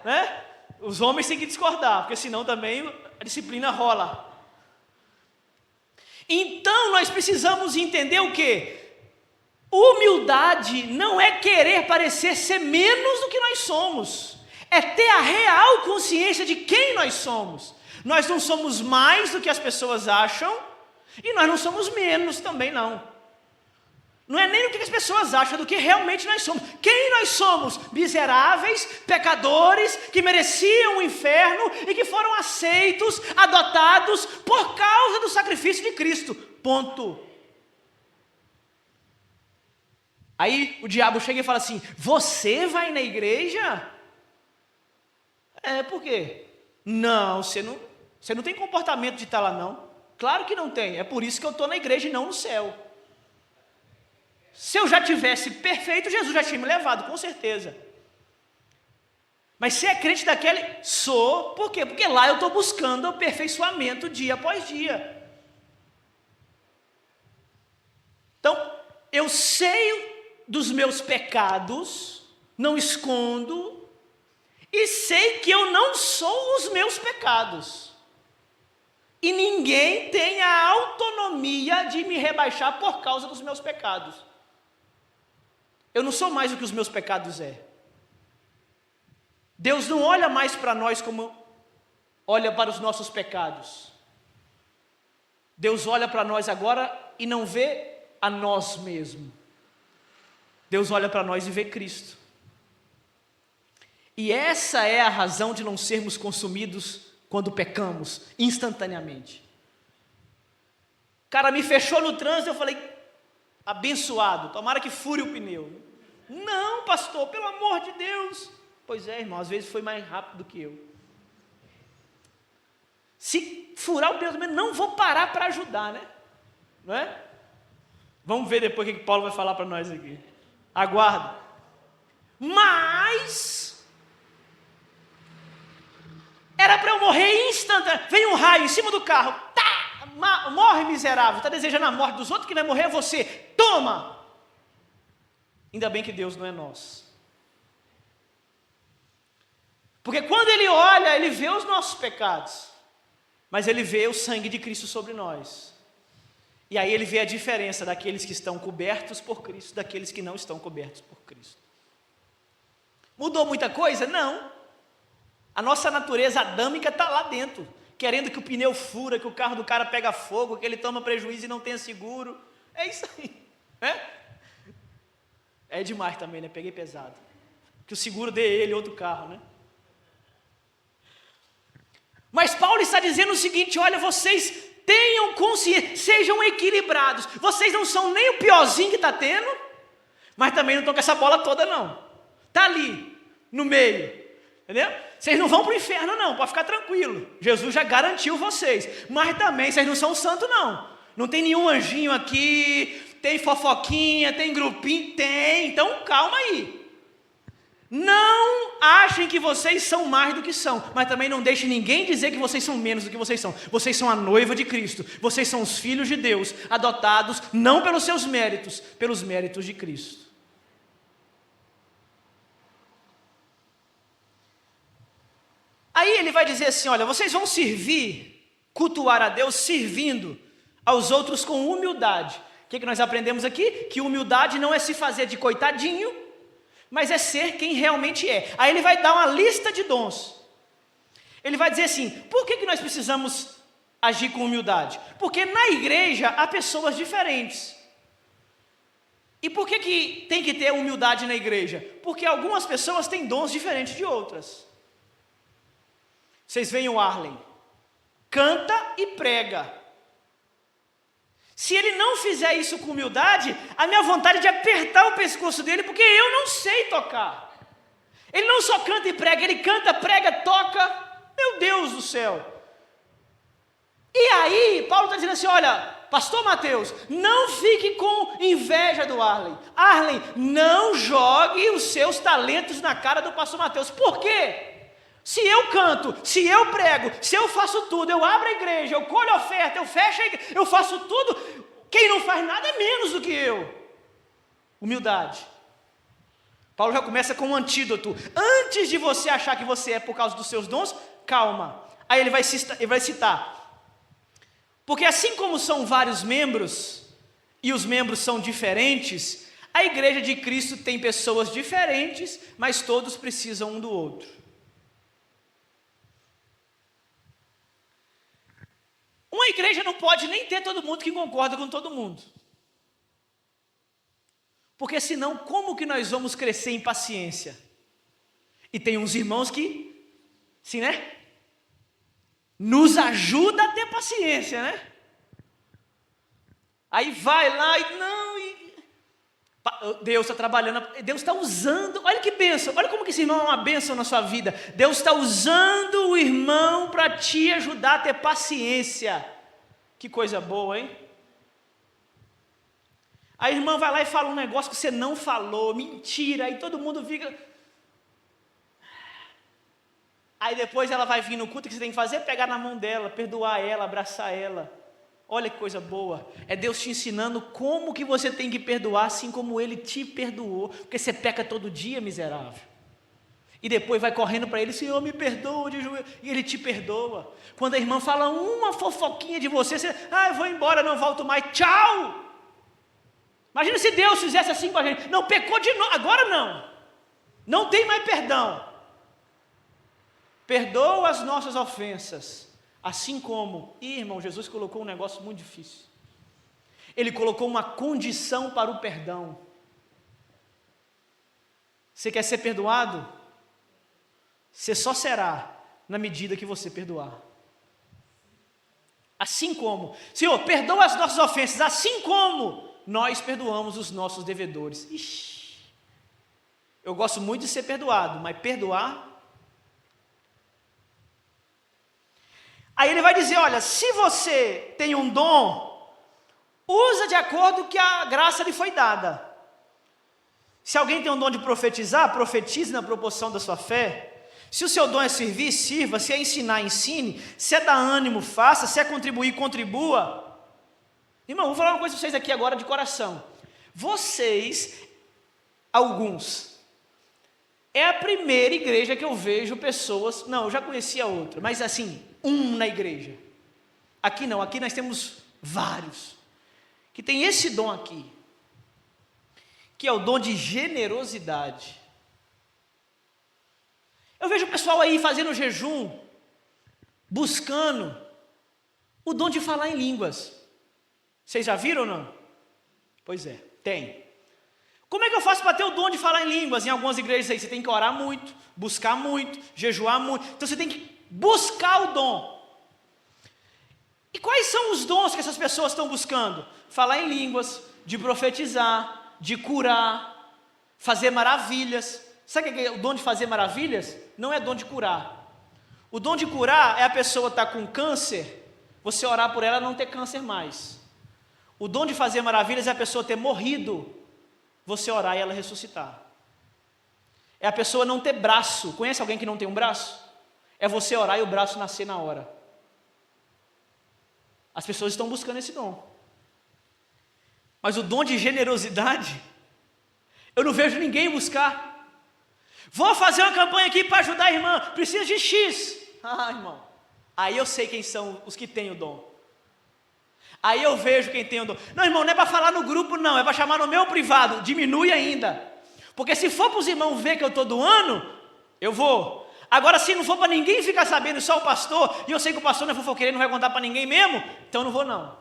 Né? Os homens têm que discordar, porque senão também a disciplina rola. Então nós precisamos entender o quê? Humildade não é querer parecer ser menos do que nós somos, é ter a real consciência de quem nós somos. Nós não somos mais do que as pessoas acham, e nós não somos menos também não. Não é nem o que as pessoas acham, do que realmente nós somos. Quem nós somos? Miseráveis, pecadores, que mereciam o inferno e que foram aceitos, adotados por causa do sacrifício de Cristo. Ponto. Aí o diabo chega e fala assim, você vai na igreja? Por quê? Não, você não tem comportamento de estar lá não. Claro que não tem, é por isso que eu estou na igreja e não no céu. Se eu já tivesse perfeito, Jesus já tinha me levado, com certeza. Mas se é crente daquele, sou, por quê? Porque lá eu estou buscando o aperfeiçoamento dia após dia. Então, eu sei dos meus pecados, não escondo, e sei que eu não sou os meus pecados. E ninguém tem a autonomia de me rebaixar por causa dos meus pecados. Eu não sou mais do que os meus pecados é. Deus não olha mais para nós como olha para os nossos pecados. Deus olha para nós agora e não vê a nós mesmos. Deus olha para nós e vê Cristo. E essa é a razão de não sermos consumidos quando pecamos, instantaneamente. O cara me fechou no trânsito, eu falei, abençoado, tomara que fure o pneu. Não, pastor, pelo amor de Deus. Pois é, irmão, às vezes foi mais rápido do que eu. Se furar o pneu, não vou parar para ajudar, né? Não é? Vamos ver depois o que Paulo vai falar para nós aqui. Aguarda. Mas era para eu morrer instantâneo. Vem um raio em cima do carro. Tá! Morre, miserável. Está desejando a morte dos outros, que vai morrer é você. Toma! Ainda bem que Deus não é nosso. Porque quando Ele olha, Ele vê os nossos pecados. Mas Ele vê o sangue de Cristo sobre nós. E aí Ele vê a diferença daqueles que estão cobertos por Cristo, daqueles que não estão cobertos por Cristo. Mudou muita coisa? Não. A nossa natureza adâmica está lá dentro, querendo que o pneu fura, que o carro do cara pega fogo, que ele toma prejuízo e não tenha seguro. É isso aí. É demais também, né? Peguei pesado. Que o seguro dê ele outro carro, né? Mas Paulo está dizendo o seguinte: olha, vocês tenham consciência, sejam equilibrados. Vocês não são nem o piorzinho que está tendo, mas também não estão com essa bola toda, não. Está ali, no meio, entendeu? Vocês não vão para o inferno, não, pode ficar tranquilo. Jesus já garantiu vocês. Mas também vocês não são santos, não. Não tem nenhum anjinho aqui, tem fofoquinha, tem grupinho, tem. Então calma aí. Não achem que vocês são mais do que são, mas também não deixem ninguém dizer que vocês são menos do que vocês são. Vocês são a noiva de Cristo, vocês são os filhos de Deus, adotados não pelos seus méritos, pelos méritos de Cristo. Aí ele vai dizer assim: olha, vocês vão servir, cultuar a Deus servindo aos outros com humildade. O que nós aprendemos aqui? Que humildade não é se fazer de coitadinho, mas é ser quem realmente é. Aí ele vai dar uma lista de dons. Ele vai dizer assim: por que nós precisamos agir com humildade? Porque na igreja há pessoas diferentes. E por que tem que ter humildade na igreja? Porque algumas pessoas têm dons diferentes de outras. Vocês veem o Arlen, canta e prega. Se ele não fizer isso com humildade, a minha vontade é de apertar o pescoço dele, porque eu não sei tocar. Ele não só canta e prega, ele canta, prega, toca. Meu Deus do céu. E aí, Paulo está dizendo assim: olha, pastor Mateus, não fique com inveja do Arlen. Arlen, não jogue os seus talentos na cara do pastor Mateus. Por quê? Se eu canto, se eu prego, se eu faço tudo, eu abro a igreja, eu colho a oferta, eu fecho a igreja, eu faço tudo, quem não faz nada é menos do que eu. Humildade. Paulo já começa com um antídoto. Antes de você achar que você é por causa dos seus dons, calma. Aí ele vai citar. Porque assim como são vários membros, e os membros são diferentes, a igreja de Cristo tem pessoas diferentes, mas todos precisam um do outro. Uma igreja não pode nem ter todo mundo que concorda com todo mundo. Porque senão, como que nós vamos crescer em paciência? E tem uns irmãos que, sim, né? Nos ajuda a ter paciência, né? Aí vai lá e não... Deus está trabalhando, Deus está usando, olha que bênção, olha como que esse irmão é uma bênção na sua vida. Deus está usando o irmão para te ajudar a ter paciência. Que coisa boa, hein? A irmã vai lá e fala um negócio que você não falou, mentira, aí todo mundo fica... Aí depois ela vai vir no culto, o que você tem que fazer é pegar na mão dela, perdoar ela, abraçar ela. Olha que coisa boa, é Deus te ensinando como que você tem que perdoar, assim como Ele te perdoou, porque você peca todo dia, miserável. E depois vai correndo para Ele: Senhor, me perdoa de joelho, e Ele te perdoa. Quando a irmã fala uma fofoquinha de você, eu vou embora, não volto mais, tchau. Imagina se Deus fizesse assim com a gente: não, pecou de novo, agora não tem mais perdão. Perdoa as nossas ofensas. Assim como, irmão, Jesus colocou um negócio muito difícil. Ele colocou uma condição para o perdão. Você quer ser perdoado? Você só será na medida que você perdoar. Assim como, Senhor, perdoa as nossas ofensas, assim como nós perdoamos os nossos devedores. Ixi, Eu gosto muito de ser perdoado, mas perdoar... Aí ele vai dizer, olha, se você tem um dom, usa de acordo com que a graça lhe foi dada. Se alguém tem um dom de profetizar, profetize na proporção da sua fé. Se o seu dom é servir, sirva. Se é ensinar, ensine. Se é dar ânimo, faça. Se é contribuir, contribua. Irmão, vou falar uma coisa para vocês aqui agora de coração. Vocês, alguns, é a primeira igreja que eu vejo pessoas... Não, eu já conhecia outra, mas assim... na igreja. Aqui não, aqui nós temos vários que tem esse dom aqui, que é o dom de generosidade. Eu vejo o pessoal aí fazendo jejum, buscando o dom de falar em línguas. Vocês já viram ou não? Pois é, tem. Como é que eu faço para ter o dom de falar em línguas? Em algumas igrejas aí você tem que orar muito, buscar muito, jejuar muito. Então você tem que buscar o dom. E quais são os dons que essas pessoas estão buscando? Falar em línguas, de profetizar, de curar, fazer maravilhas. Sabe o que é o dom de fazer maravilhas? Não é dom de curar. O dom de curar é a pessoa estar com câncer, você orar por ela não ter câncer mais. O dom de fazer maravilhas é a pessoa ter morrido, você orar e ela ressuscitar. É a pessoa não ter braço. Conhece alguém que não tem um braço? É você orar e o braço nascer na hora. As pessoas estão buscando esse dom. Mas o dom de generosidade, eu não vejo ninguém buscar. Vou fazer uma campanha aqui para ajudar a irmã, precisa de X. Ah, irmão, aí eu sei quem são os que têm o dom. Aí eu vejo quem tem o dom. Não, irmão, não é para falar no grupo não, é para chamar no meu privado. Diminui ainda. Porque se for para os irmãos ver que eu estou doando, eu vou. Agora, se não for para ninguém ficar sabendo, só o pastor, e eu sei que o pastor não é fofoqueiro, não vai contar para ninguém mesmo, então não vou não.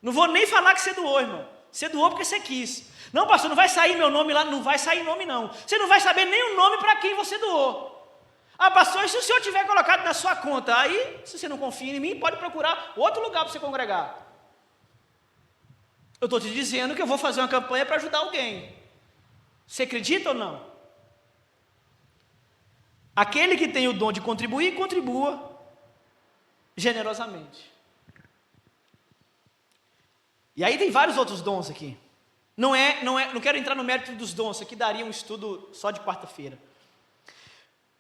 Não vou nem falar que você doou, irmão. Você doou porque você quis. Não, pastor, não vai sair meu nome lá, não vai sair nome não. Você não vai saber nem o nome para quem você doou. Ah, pastor, e se o senhor tiver colocado na sua conta? Aí, se você não confia em mim, pode procurar outro lugar para você congregar. Eu estou te dizendo que eu vou fazer uma campanha para ajudar alguém. Você acredita ou não? Aquele que tem o dom de contribuir, contribua generosamente. E aí tem vários outros dons aqui. Não quero entrar no mérito dos dons, isso aqui daria um estudo só de quarta-feira.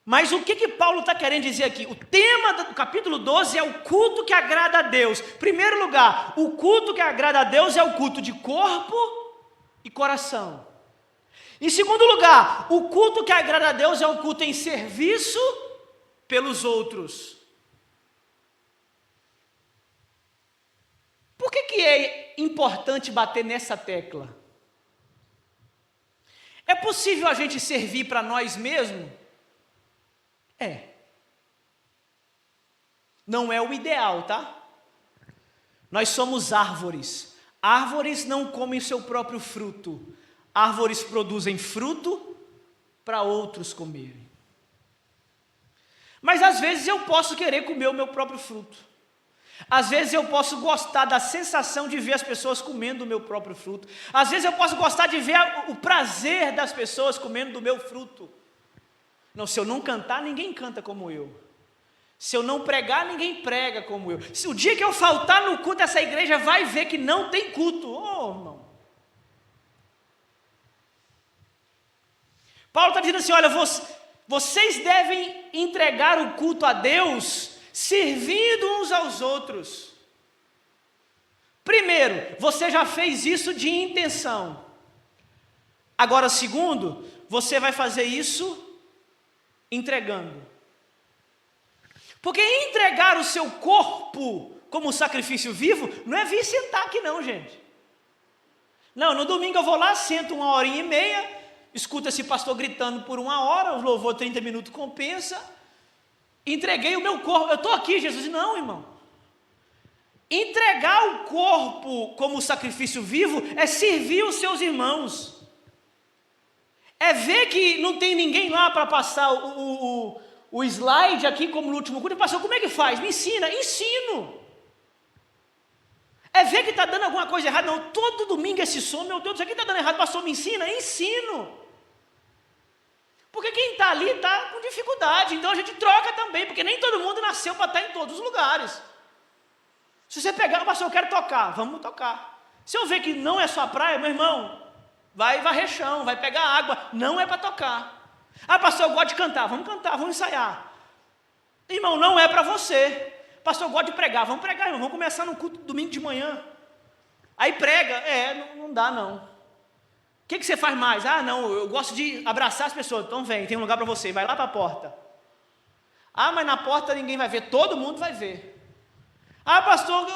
Mas o que Paulo está querendo dizer aqui? O tema do capítulo 12 é o culto que agrada a Deus. Em primeiro lugar, o culto que agrada a Deus é o culto de corpo e coração. Em segundo lugar, o culto que agrada a Deus é o culto em serviço pelos outros. Por que é importante bater nessa tecla? É possível a gente servir para nós mesmos? É. Não é o ideal, tá? Nós somos árvores. Árvores não comem seu próprio fruto. Árvores produzem fruto para outros comerem. Mas às vezes eu posso querer comer o meu próprio fruto. Às vezes eu posso gostar da sensação de ver as pessoas comendo o meu próprio fruto. Às vezes eu posso gostar de ver o prazer das pessoas comendo do meu fruto. Não, se eu não cantar, ninguém canta como eu. Se eu não pregar, ninguém prega como eu. Se o dia que eu faltar no culto, essa igreja vai ver que não tem culto. Oh, irmão. Paulo está dizendo assim, olha, vocês devem entregar o culto a Deus servindo uns aos outros. Primeiro, você já fez isso de intenção. Agora, segundo, você vai fazer isso entregando. Porque entregar o seu corpo como sacrifício vivo não é vir sentar aqui não, gente. Não, no domingo eu vou lá, sento 1h30, escuta esse pastor gritando por 1 hora, o louvor 30 minutos compensa, entreguei o meu corpo, eu estou aqui, Jesus. Não, irmão. Entregar o corpo como sacrifício vivo é servir os seus irmãos. É ver que não tem ninguém lá para passar o slide aqui como no último culto. Pastor, como é que faz? Me ensina. Ensino. É ver que está dando alguma coisa errada. Não, todo domingo esse som, meu Deus, isso aqui está dando errado. Pastor, me ensina. Ensino. Porque quem está ali está com dificuldade, então a gente troca também, porque nem todo mundo nasceu para estar em todos os lugares. Se você pegar, pastor, eu quero tocar, vamos tocar. Se eu ver que não é sua praia, meu irmão, vai varrer chão, vai pegar água, não é para tocar. Ah, pastor, eu gosto de cantar, vamos ensaiar. Irmão, não é para você. Pastor, eu gosto de pregar, vamos pregar, irmão, vamos começar no culto domingo de manhã. Aí prega, não dá não. O que você faz mais? Ah, não, eu gosto de abraçar as pessoas. Então vem, tem um lugar para você, vai lá para a porta. Ah, mas na porta ninguém vai ver, todo mundo vai ver. Ah, pastor,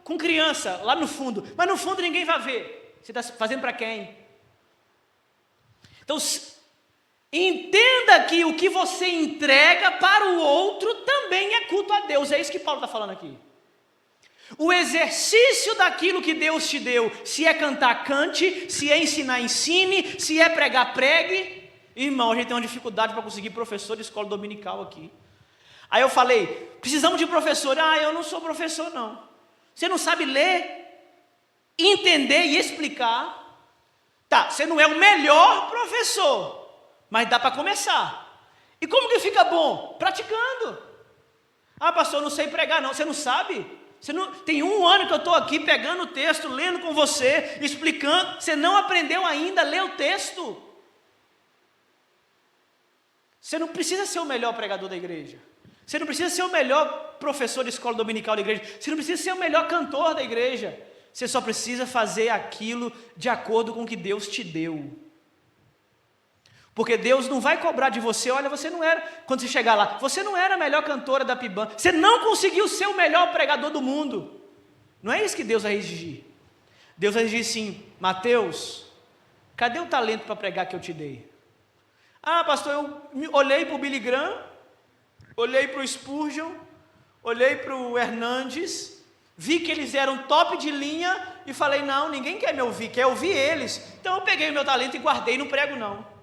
com criança, lá no fundo. Mas no fundo ninguém vai ver. Você está fazendo para quem? Então, entenda que o que você entrega para o outro também é culto a Deus. É isso que Paulo está falando aqui. O exercício daquilo que Deus te deu, se é cantar, cante, se é ensinar, ensine, se é pregar, pregue. Irmão, a gente tem uma dificuldade para conseguir professor de escola dominical aqui. Aí eu falei, precisamos de professor. Ah, eu não sou professor não. Você não sabe ler, entender e explicar. Tá, você não é o melhor professor, mas dá para começar. E como que fica bom? Praticando. Ah, pastor, eu não sei pregar não, você não sabe? Tem 1 ano que eu estou aqui pegando o texto, lendo com você, explicando, você não aprendeu ainda a ler o texto. Você não precisa ser o melhor pregador da igreja, você não precisa ser o melhor professor de escola dominical da igreja, você não precisa ser o melhor cantor da igreja, você só precisa fazer aquilo de acordo com o que Deus te deu. Porque Deus não vai cobrar de você, olha, você não era, quando você chegar lá, você não era a melhor cantora da PIBAN, você não conseguiu ser o melhor pregador do mundo. Não é isso que Deus vai exigir. Deus vai exigir sim, Mateus, cadê o talento para pregar que eu te dei? Ah, pastor, eu olhei para o Billy Graham, olhei para o Spurgeon, olhei para o Hernandes, vi que eles eram top de linha e falei, não, ninguém quer me ouvir, quer ouvir eles. Então eu peguei o meu talento e guardei, não prego não.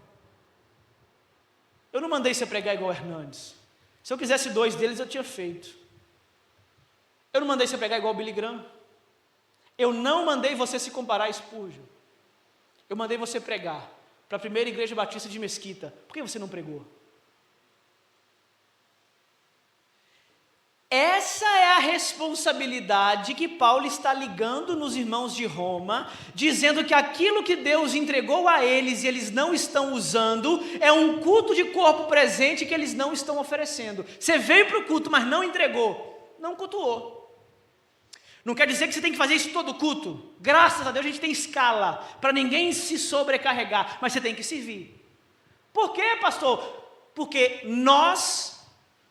Eu não mandei você pregar igual o Hernandes. Se eu quisesse 2 deles, eu tinha feito. Eu não mandei você pregar igual o Billy Graham. Eu não mandei você se comparar a Spurgeon. Eu mandei você pregar para a primeira igreja batista de Mesquita. Por que você não pregou? Essa é a responsabilidade que Paulo está ligando nos irmãos de Roma, dizendo que aquilo que Deus entregou a eles e eles não estão usando, é um culto de corpo presente que eles não estão oferecendo. Você veio para o culto, mas não entregou, não cultuou. Não quer dizer que você tem que fazer isso todo culto. Graças a Deus a gente tem escala, para ninguém se sobrecarregar, mas você tem que servir. Por quê, pastor? Porque nós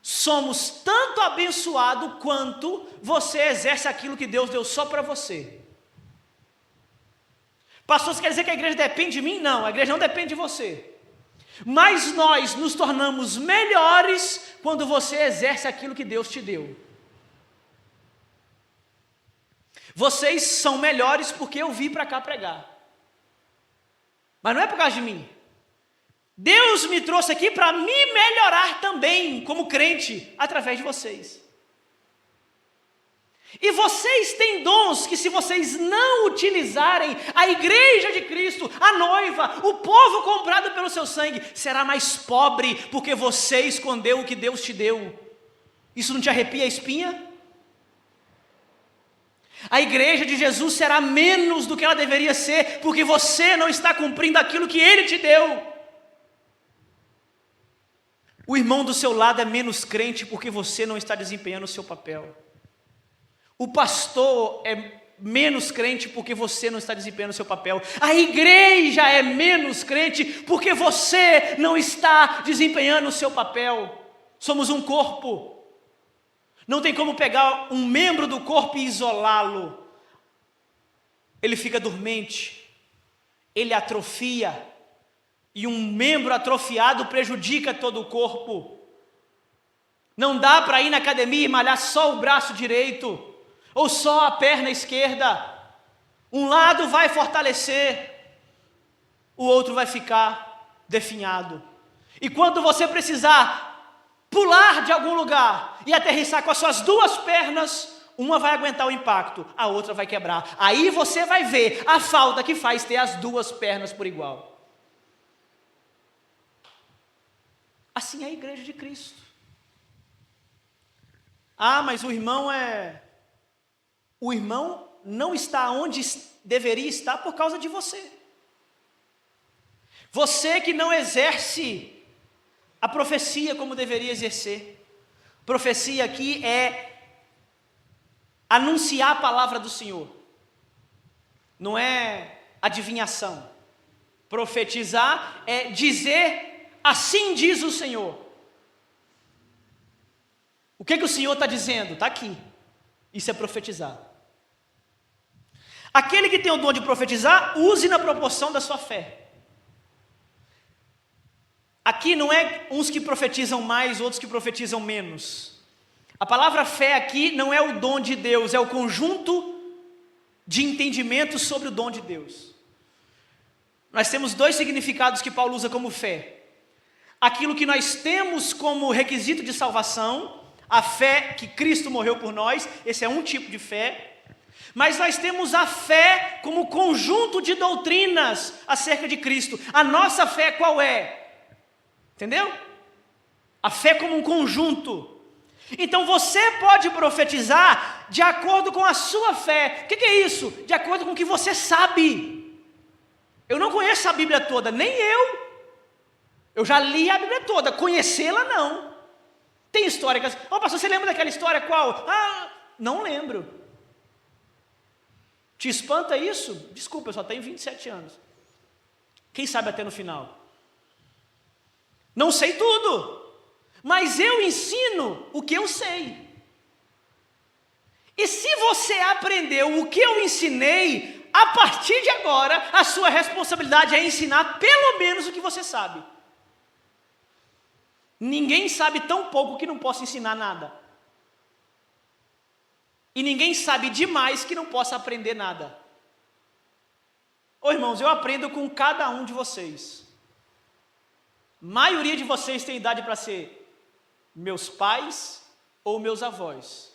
somos tanto abençoados quanto você exerce aquilo que Deus deu só para você. Pastor, você quer dizer que a igreja depende de mim? Não, a igreja não depende de você. Mas nós nos tornamos melhores quando você exerce aquilo que Deus te deu. Vocês são melhores porque eu vim para cá pregar. Mas não é por causa de mim. Deus me trouxe aqui para me melhorar também, como crente, através de vocês. E vocês têm dons que, se vocês não utilizarem, a igreja de Cristo, a noiva, o povo comprado pelo seu sangue, será mais pobre, porque você escondeu o que Deus te deu. Isso não te arrepia a espinha? A igreja de Jesus será menos do que ela deveria ser, porque você não está cumprindo aquilo que Ele te deu. O irmão do seu lado é menos crente porque você não está desempenhando o seu papel. O pastor é menos crente porque você não está desempenhando o seu papel. A igreja é menos crente porque você não está desempenhando o seu papel. Somos um corpo. Não tem como pegar um membro do corpo e isolá-lo. Ele fica dormente, ele atrofia. E um membro atrofiado prejudica todo o corpo. Não dá para ir na academia e malhar só o braço direito, ou só a perna esquerda. Um lado vai fortalecer, o outro vai ficar definhado. E quando você precisar pular de algum lugar e aterrissar com as suas 2 pernas, uma vai aguentar o impacto, a outra vai quebrar. Aí você vai ver a falta que faz ter as 2 pernas por igual. Assim é a igreja de Cristo. Ah, mas o irmão não está onde deveria estar por causa de você. Você que não exerce a profecia como deveria exercer. Profecia aqui é anunciar a palavra do Senhor. Não é adivinhação. Profetizar é dizer, assim diz o Senhor. O que o Senhor está dizendo? Está aqui. Isso é profetizar. Aquele que tem o dom de profetizar, use na proporção da sua fé. Aqui não é uns que profetizam mais, outros que profetizam menos. A palavra fé aqui não é o dom de Deus, é o conjunto de entendimento sobre o dom de Deus. Nós temos dois significados que Paulo usa como fé. Aquilo que nós temos como requisito de salvação, a fé que Cristo morreu por nós, esse é um tipo de fé. Mas nós temos a fé como conjunto de doutrinas acerca de Cristo. A nossa fé qual é? Entendeu? A fé como um conjunto. Então você pode profetizar de acordo com a sua fé. O que é isso? De acordo com o que você sabe. Eu não conheço a Bíblia toda, nem eu. Eu já li a Bíblia toda, conhecê-la não. Tem história que... pastor, você lembra daquela história qual? Não lembro. Te espanta isso? Desculpa, eu só tenho 27 anos. Quem sabe até no final. Não sei tudo, mas eu ensino o que eu sei. E se você aprendeu o que eu ensinei, a partir de agora, a sua responsabilidade é ensinar pelo menos o que você sabe. Ninguém sabe tão pouco que não possa ensinar nada. E ninguém sabe demais que não possa aprender nada. Ô irmãos, eu aprendo com cada um de vocês. A maioria de vocês tem idade para ser meus pais ou meus avós.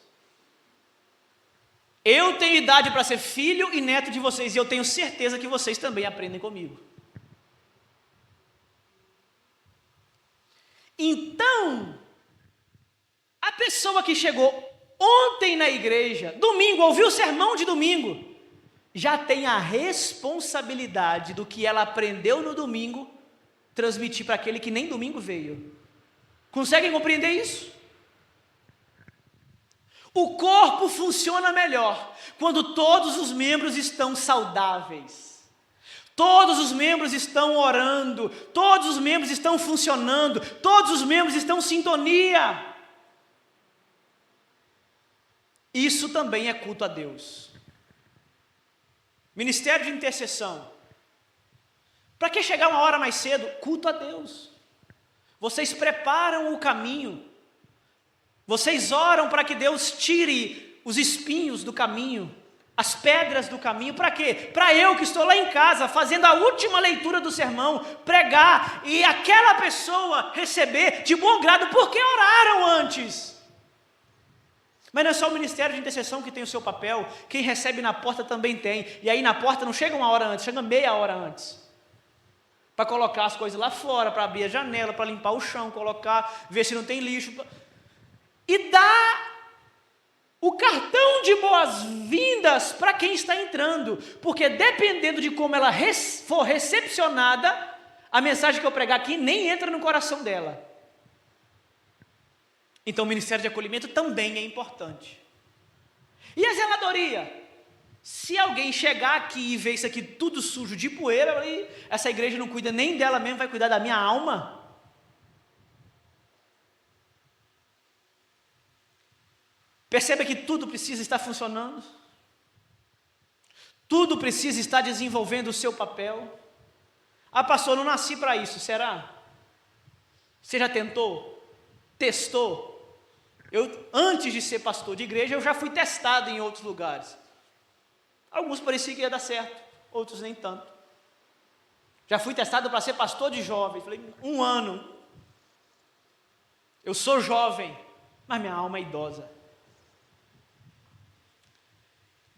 Eu tenho idade para ser filho e neto de vocês, e eu tenho certeza que vocês também aprendem comigo. Então, a pessoa que chegou ontem na igreja, domingo, ouviu o sermão de domingo, já tem a responsabilidade do que ela aprendeu no domingo, transmitir para aquele que nem domingo veio. Conseguem compreender isso? O corpo funciona melhor quando todos os membros estão saudáveis. Todos os membros estão orando, todos os membros estão funcionando, todos os membros estão em sintonia. Isso também é culto a Deus. Ministério de intercessão. Para que chegar uma hora mais cedo? Culto a Deus. Vocês preparam o caminho. Vocês oram para que Deus tire os espinhos do caminho, as pedras do caminho. Para quê? Para eu que estou lá em casa, fazendo a última leitura do sermão, pregar, e aquela pessoa receber de bom grado, porque oraram antes. Mas não é só o ministério de intercessão que tem o seu papel, quem recebe na porta também tem. E aí na porta não chega uma hora antes, chega meia hora antes. Para colocar as coisas lá fora, para abrir a janela, para limpar o chão, colocar, ver se não tem lixo. E dá o cartão de boas-vindas para quem está entrando. Porque dependendo de como ela for recepcionada, a mensagem que eu pregar aqui nem entra no coração dela. Então o ministério de acolhimento também é importante. E a zeladoria? Se alguém chegar aqui e ver isso aqui tudo sujo de poeira, essa igreja não cuida nem dela mesmo, vai cuidar da minha alma. Perceba que tudo precisa estar funcionando. Tudo precisa estar desenvolvendo o seu papel. Pastor, eu não nasci para isso, será? Você já tentou? Testou? Antes de ser pastor de igreja, eu já fui testado em outros lugares. Alguns pareciam que ia dar certo, outros nem tanto. Já fui testado para ser pastor de jovens. Falei, 1 ano. Eu sou jovem, mas minha alma é idosa.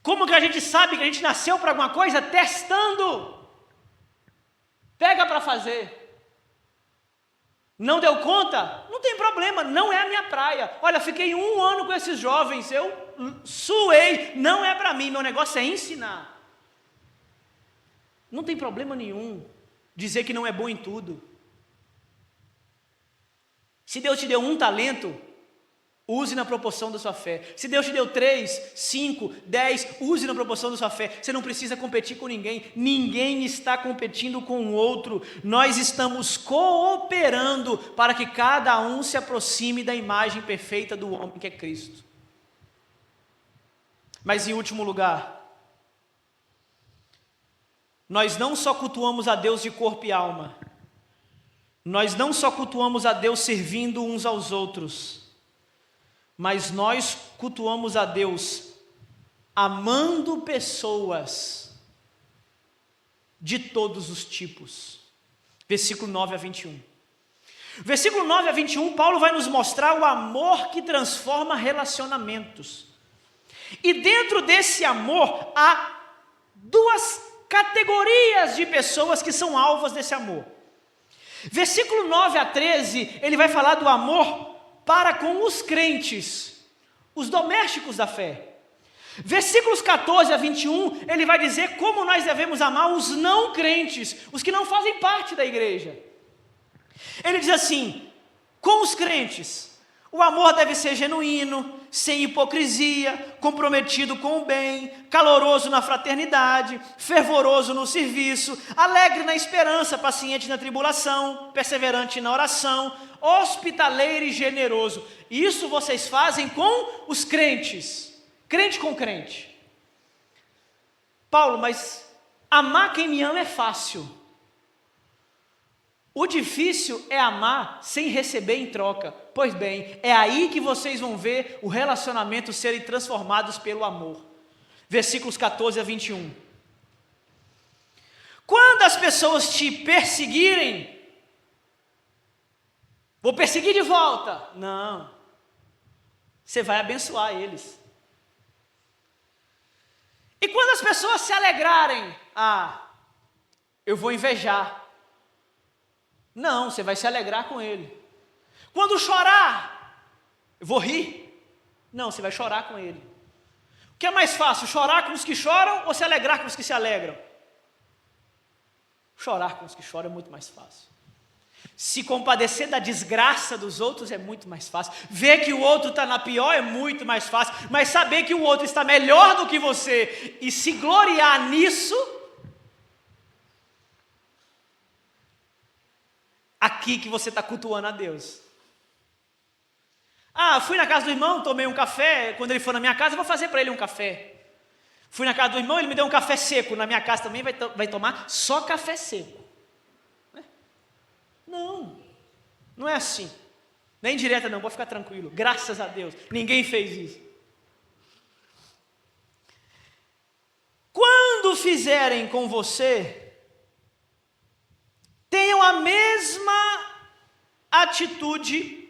Como que a gente sabe que a gente nasceu para alguma coisa? Testando. Pega para fazer. Não deu conta? Não tem problema, não é a minha praia. Olha, fiquei 1 ano com esses jovens, eu suei, não é para mim, meu negócio é ensinar. Não tem problema nenhum dizer que não é bom em tudo. Se Deus te deu 1 talento, use na proporção da sua fé. Se Deus te deu 3, 5, 10, use na proporção da sua fé. Você não precisa competir com ninguém. Ninguém está competindo com o outro. Nós estamos cooperando para que cada um se aproxime da imagem perfeita do homem que é Cristo. Mas em último lugar, nós não só cultuamos a Deus de corpo e alma, nós não só cultuamos a Deus servindo uns aos outros, mas nós cultuamos a Deus amando pessoas de todos os tipos. Versículo 9 a 21. Versículo 9 a 21, Paulo vai nos mostrar o amor que transforma relacionamentos. E dentro desse amor, há 2 categorias de pessoas que são alvos desse amor. Versículo 9 a 13, ele vai falar do amor para com os crentes, os domésticos da fé. Versículos 14 a 21, ele vai dizer como nós devemos amar os não crentes, os que não fazem parte da igreja. Ele diz assim: com os crentes, o amor deve ser genuíno, sem hipocrisia, comprometido com o bem, caloroso na fraternidade, fervoroso no serviço, alegre na esperança, paciente na tribulação, perseverante na oração, hospitaleiro e generoso. Isso vocês fazem com os crentes, crente com crente. Paulo, mas amar quem me ama é fácil. O difícil é amar sem receber em troca. Pois bem, é aí que vocês vão ver o relacionamento serem transformados pelo amor. Versículos 14 a 21. Quando as pessoas te perseguirem, vou perseguir de volta. Não. Você vai abençoar eles. E quando as pessoas se alegrarem, eu vou invejar. Não, você vai se alegrar com ele. Quando chorar, eu vou rir. Não, você vai chorar com ele. O que é mais fácil, chorar com os que choram ou se alegrar com os que se alegram? Chorar com os que choram é muito mais fácil. Se compadecer da desgraça dos outros é muito mais fácil. Ver que o outro está na pior é muito mais fácil. Mas saber que o outro está melhor do que você e se gloriar nisso, aqui que você está cultuando a Deus. Fui na casa do irmão, tomei um café. Quando ele for na minha casa, eu vou fazer para ele um café. Fui na casa do irmão, ele me deu um café seco. Na minha casa também vai tomar só café seco. Não é assim. Nem direta não, pode ficar tranquilo. Graças a Deus, ninguém fez isso. Quando fizerem com você, tenham a mesma atitude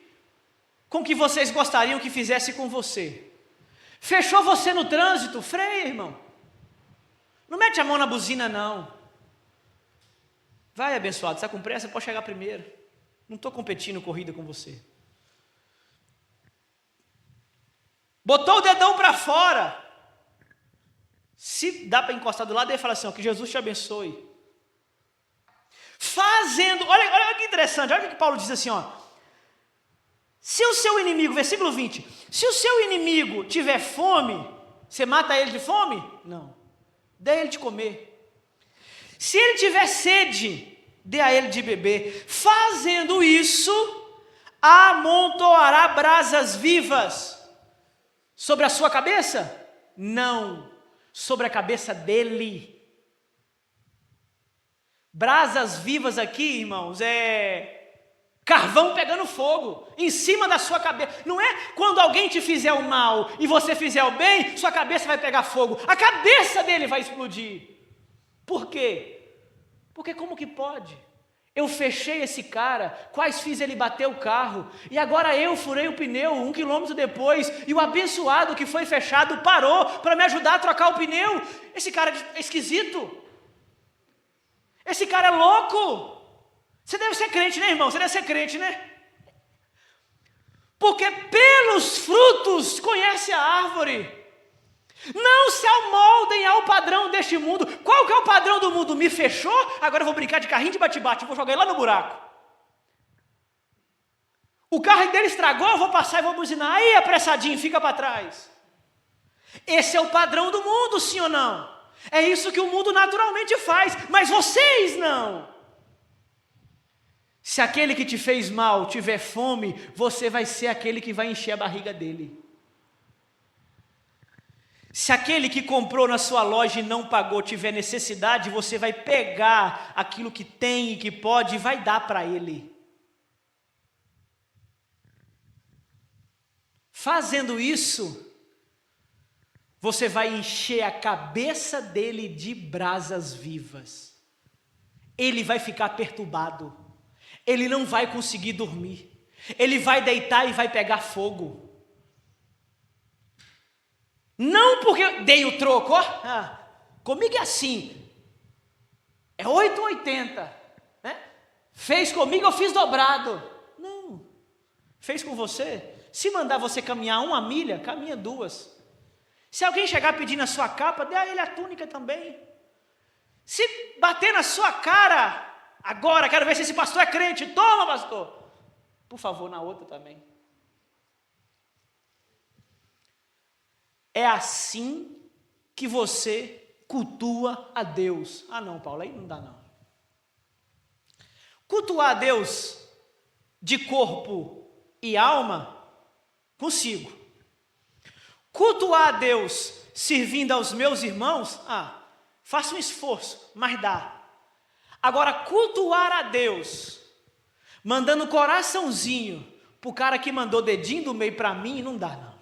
com que vocês gostariam que fizesse com você. Fechou você no trânsito? Freia, irmão. Não mete a mão na buzina, não. Vai, abençoado, está com pressa, pode chegar primeiro. Não estou competindo corrida com você. Botou o dedão para fora. Se dá para encostar do lado, ele fala assim: que Jesus te abençoe. Fazendo, olha que interessante, olha o que Paulo diz assim, se o seu inimigo, versículo 20, se o seu inimigo tiver fome, você mata ele de fome? Não, dê ele de comer. Se ele tiver sede, dê a ele de beber. Fazendo isso, amontoará brasas vivas sobre a sua cabeça? Não, sobre a cabeça dele. Brasas vivas aqui, irmãos, é carvão pegando fogo em cima da sua cabeça. Não é quando alguém te fizer o mal e você fizer o bem, sua cabeça vai pegar fogo. A cabeça dele vai explodir. Por quê? Porque como que pode? Eu fechei esse cara, quase fiz ele bater o carro, e agora eu furei o pneu 1 quilômetro depois, e o abençoado que foi fechado parou para me ajudar a trocar o pneu. Esse cara é esquisito. Esse cara é louco. Você deve ser crente, né, irmão? Você deve ser crente, né? Porque pelos frutos conhece a árvore. Não se amoldem ao padrão deste mundo. Qual que é o padrão do mundo? Me fechou? Agora eu vou brincar de carrinho de bate-bate, vou jogar ele lá no buraco. O carro dele estragou, eu vou passar e vou buzinar. Aí, apressadinho, fica para trás. Esse é o padrão do mundo, sim ou não? É isso que o mundo naturalmente faz, mas vocês não. Se aquele que te fez mal tiver fome, você vai ser aquele que vai encher a barriga dele. Se aquele que comprou na sua loja e não pagou tiver necessidade, você vai pegar aquilo que tem e que pode e vai dar para ele. Fazendo isso, você vai encher a cabeça dele de brasas vivas. Ele vai ficar perturbado. Ele não vai conseguir dormir. Ele vai deitar e vai pegar fogo. Não porque dei o troco, ó. Comigo é assim. É 8,80. Né? Fez comigo, eu fiz dobrado. Não. Fez com você. Se mandar você caminhar 1 milha, caminha 2. Se alguém chegar pedindo a sua capa, dê a ele a túnica também. Se bater na sua cara, agora quero ver se esse pastor é crente. Toma, pastor. Por favor, na outra também. É assim que você cultua a Deus. Ah não, Paulo, aí não dá não. Cultuar a Deus de corpo e alma, consigo. Cultuar a Deus servindo aos meus irmãos, faça um esforço, mas dá. Agora, cultuar a Deus, mandando coraçãozinho pro cara que mandou dedinho do meio para mim, não dá não.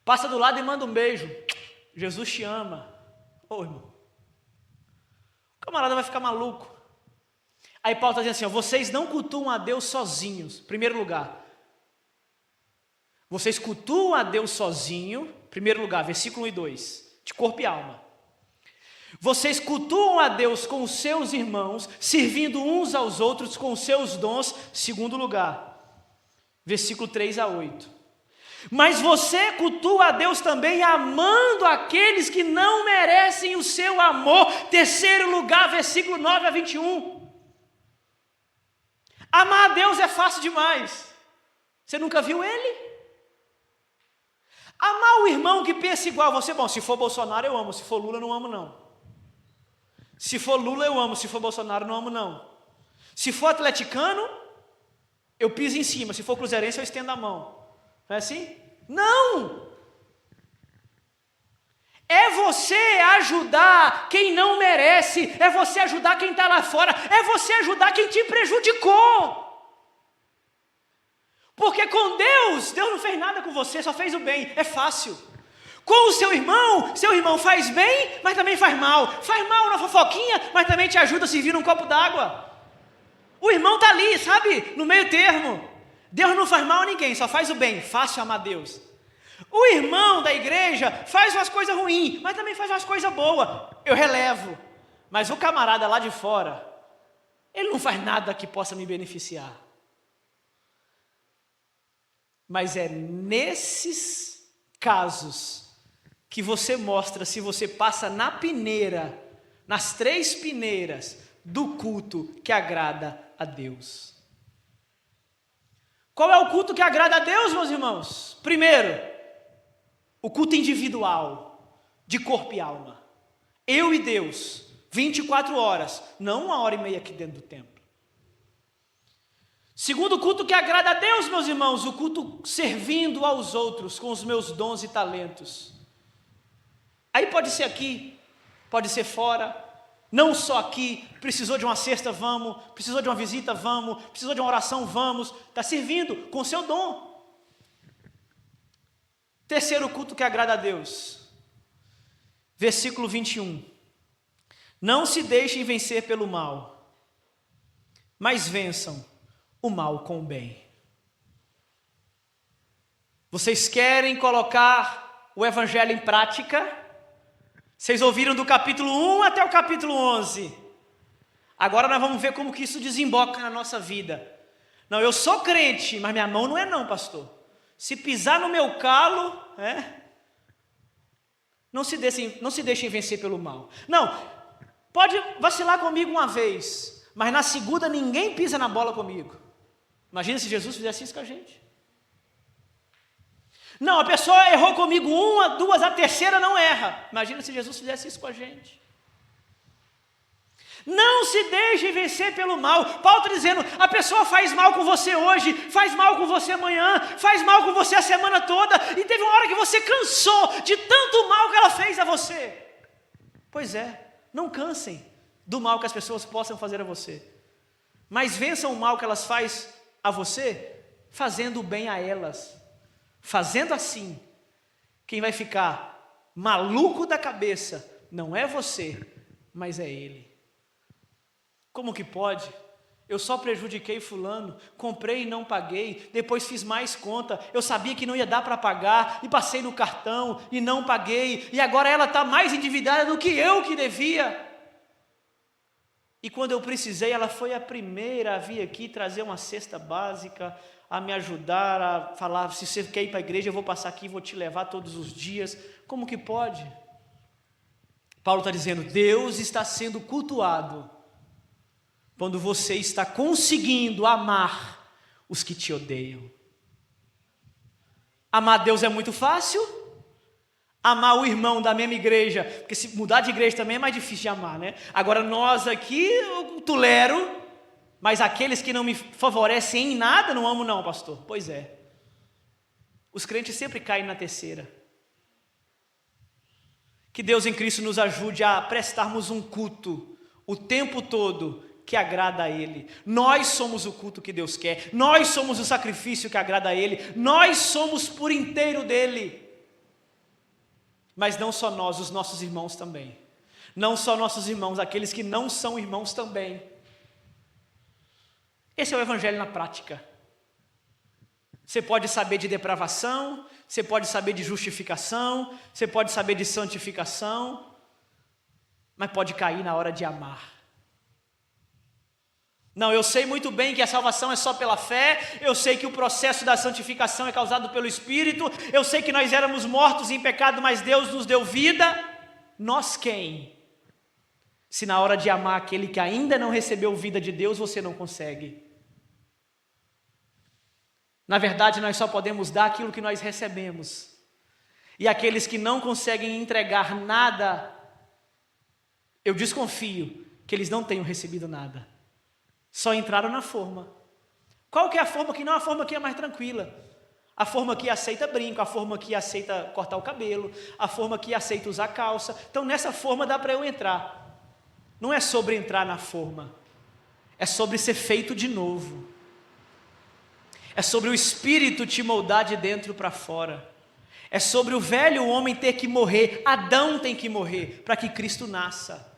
Passa do lado e manda um beijo. Jesus te ama. Ô irmão, o camarada vai ficar maluco. Aí Paulo está dizendo assim, vocês não cultuam a Deus sozinhos, primeiro lugar. Vocês cultuam a Deus sozinho, primeiro lugar, versículo 1 e 2, de corpo e alma. Vocês cultuam a Deus com os seus irmãos, servindo uns aos outros com os seus dons, segundo lugar, versículo 3 a 8. Mas você cultua a Deus também amando aqueles que não merecem o seu amor, terceiro lugar, versículo 9 a 21. Amar a Deus é fácil demais. Você nunca viu ele? Amar o irmão que pensa igual a você, bom, se for Bolsonaro eu amo, se for Lula eu não amo não. Se for Lula eu amo, se for Bolsonaro eu não amo não. Se for atleticano, eu piso em cima, se for cruzeirense eu estendo a mão. Não é assim? Não! É você ajudar quem não merece, é você ajudar quem está lá fora, é você ajudar quem te prejudicou. Porque com Deus não fez nada com você, só fez o bem, é fácil. Com o seu irmão faz bem, mas também faz mal na fofoquinha, mas também te ajuda a servir um copo d'água. O irmão está ali, sabe, no meio termo. Deus não faz mal a ninguém, só faz o bem, fácil amar Deus. O irmão da igreja faz umas coisas ruins, mas também faz umas coisas boas, eu relevo. Mas o camarada lá de fora, ele não faz nada que possa me beneficiar. Mas é nesses casos que você mostra se você passa na peneira, nas 3 peneiras do culto que agrada a Deus. Qual é o culto que agrada a Deus, meus irmãos? Primeiro, o culto individual, de corpo e alma. Eu e Deus, 24 horas, não 1h30 aqui dentro do templo. Segundo culto que agrada a Deus, meus irmãos, o culto servindo aos outros com os meus dons e talentos. Aí pode ser aqui, pode ser fora, não só aqui, precisou de uma cesta, vamos, precisou de uma visita, vamos, precisou de uma oração, vamos, está servindo com o seu dom. Terceiro culto que agrada a Deus, versículo 21. Não se deixem vencer pelo mal, mas vençam o mal com o bem. Vocês querem colocar o evangelho em prática? Vocês ouviram do capítulo 1 até o capítulo 11. Agora nós vamos ver como que isso desemboca na nossa vida. Não, eu sou crente, mas minha mão não é não, pastor. Se pisar no meu calo, não se deixem vencer pelo mal. Não, pode vacilar comigo uma vez, mas na segunda ninguém pisa na bola comigo. Imagina se Jesus fizesse isso com a gente. Não, a pessoa errou comigo uma, duas, a terceira não erra. Imagina se Jesus fizesse isso com a gente. Não se deixe vencer pelo mal. Paulo está dizendo, a pessoa faz mal com você hoje, faz mal com você amanhã, faz mal com você a semana toda, e teve uma hora que você cansou de tanto mal que ela fez a você. Pois é, não cansem do mal que as pessoas possam fazer a você, mas vençam o mal que elas fazem a você, fazendo o bem a elas. Fazendo assim, quem vai ficar maluco da cabeça não é você, mas é ele. Como que pode? Eu só prejudiquei fulano, comprei e não paguei, depois fiz mais conta, eu sabia que não ia dar para pagar, e passei no cartão e não paguei, e agora ela está mais endividada do que eu que devia. E quando eu precisei, ela foi a primeira a vir aqui trazer uma cesta básica, a me ajudar, a falar, se você quer ir para a igreja, eu vou passar aqui, vou te levar todos os dias. Como que pode? Paulo está dizendo, Deus está sendo cultuado quando você está conseguindo amar os que te odeiam. Amar Deus é muito fácil, amar o irmão da mesma igreja, porque se mudar de igreja também é mais difícil de amar, né? Agora nós aqui, eu tolero, mas aqueles que não me favorecem em nada, não amo não, pastor. Pois é. Os crentes sempre caem na terceira. Que Deus em Cristo nos ajude a prestarmos um culto o tempo todo que agrada a Ele. Nós somos o culto que Deus quer. Nós somos o sacrifício que agrada a Ele. Nós somos por inteiro dEle. Mas não só nós, os nossos irmãos também. Não só nossos irmãos, aqueles que não são irmãos também. Esse é o evangelho na prática. Você pode saber de depravação, você pode saber de justificação, você pode saber de santificação, mas pode cair na hora de amar. Não, eu sei muito bem que a salvação é só pela fé, eu sei que o processo da santificação é causado pelo Espírito, eu sei que nós éramos mortos em pecado, mas Deus nos deu vida. Nós quem? Se na hora de amar aquele que ainda não recebeu vida de Deus, você não consegue. Na verdade, nós só podemos dar aquilo que nós recebemos. E aqueles que não conseguem entregar nada, eu desconfio que eles não tenham recebido nada. Só entraram na forma. Qual que é a forma que não? A forma que é mais tranquila. A forma que aceita brinco, a forma que aceita cortar o cabelo, a forma que aceita usar calça. Então nessa forma dá para eu entrar. Não é sobre entrar na forma, é sobre ser feito de novo. É sobre o Espírito te moldar de dentro para fora. É sobre o velho homem ter que morrer. Adão tem que morrer para que Cristo nasça.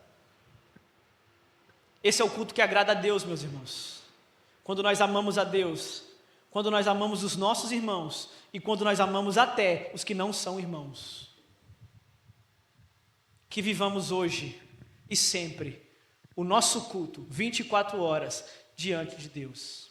Esse é o culto que agrada a Deus, meus irmãos. Quando nós amamos a Deus, quando nós amamos os nossos irmãos e quando nós amamos até os que não são irmãos. Que vivamos hoje e sempre o nosso culto 24 horas diante de Deus.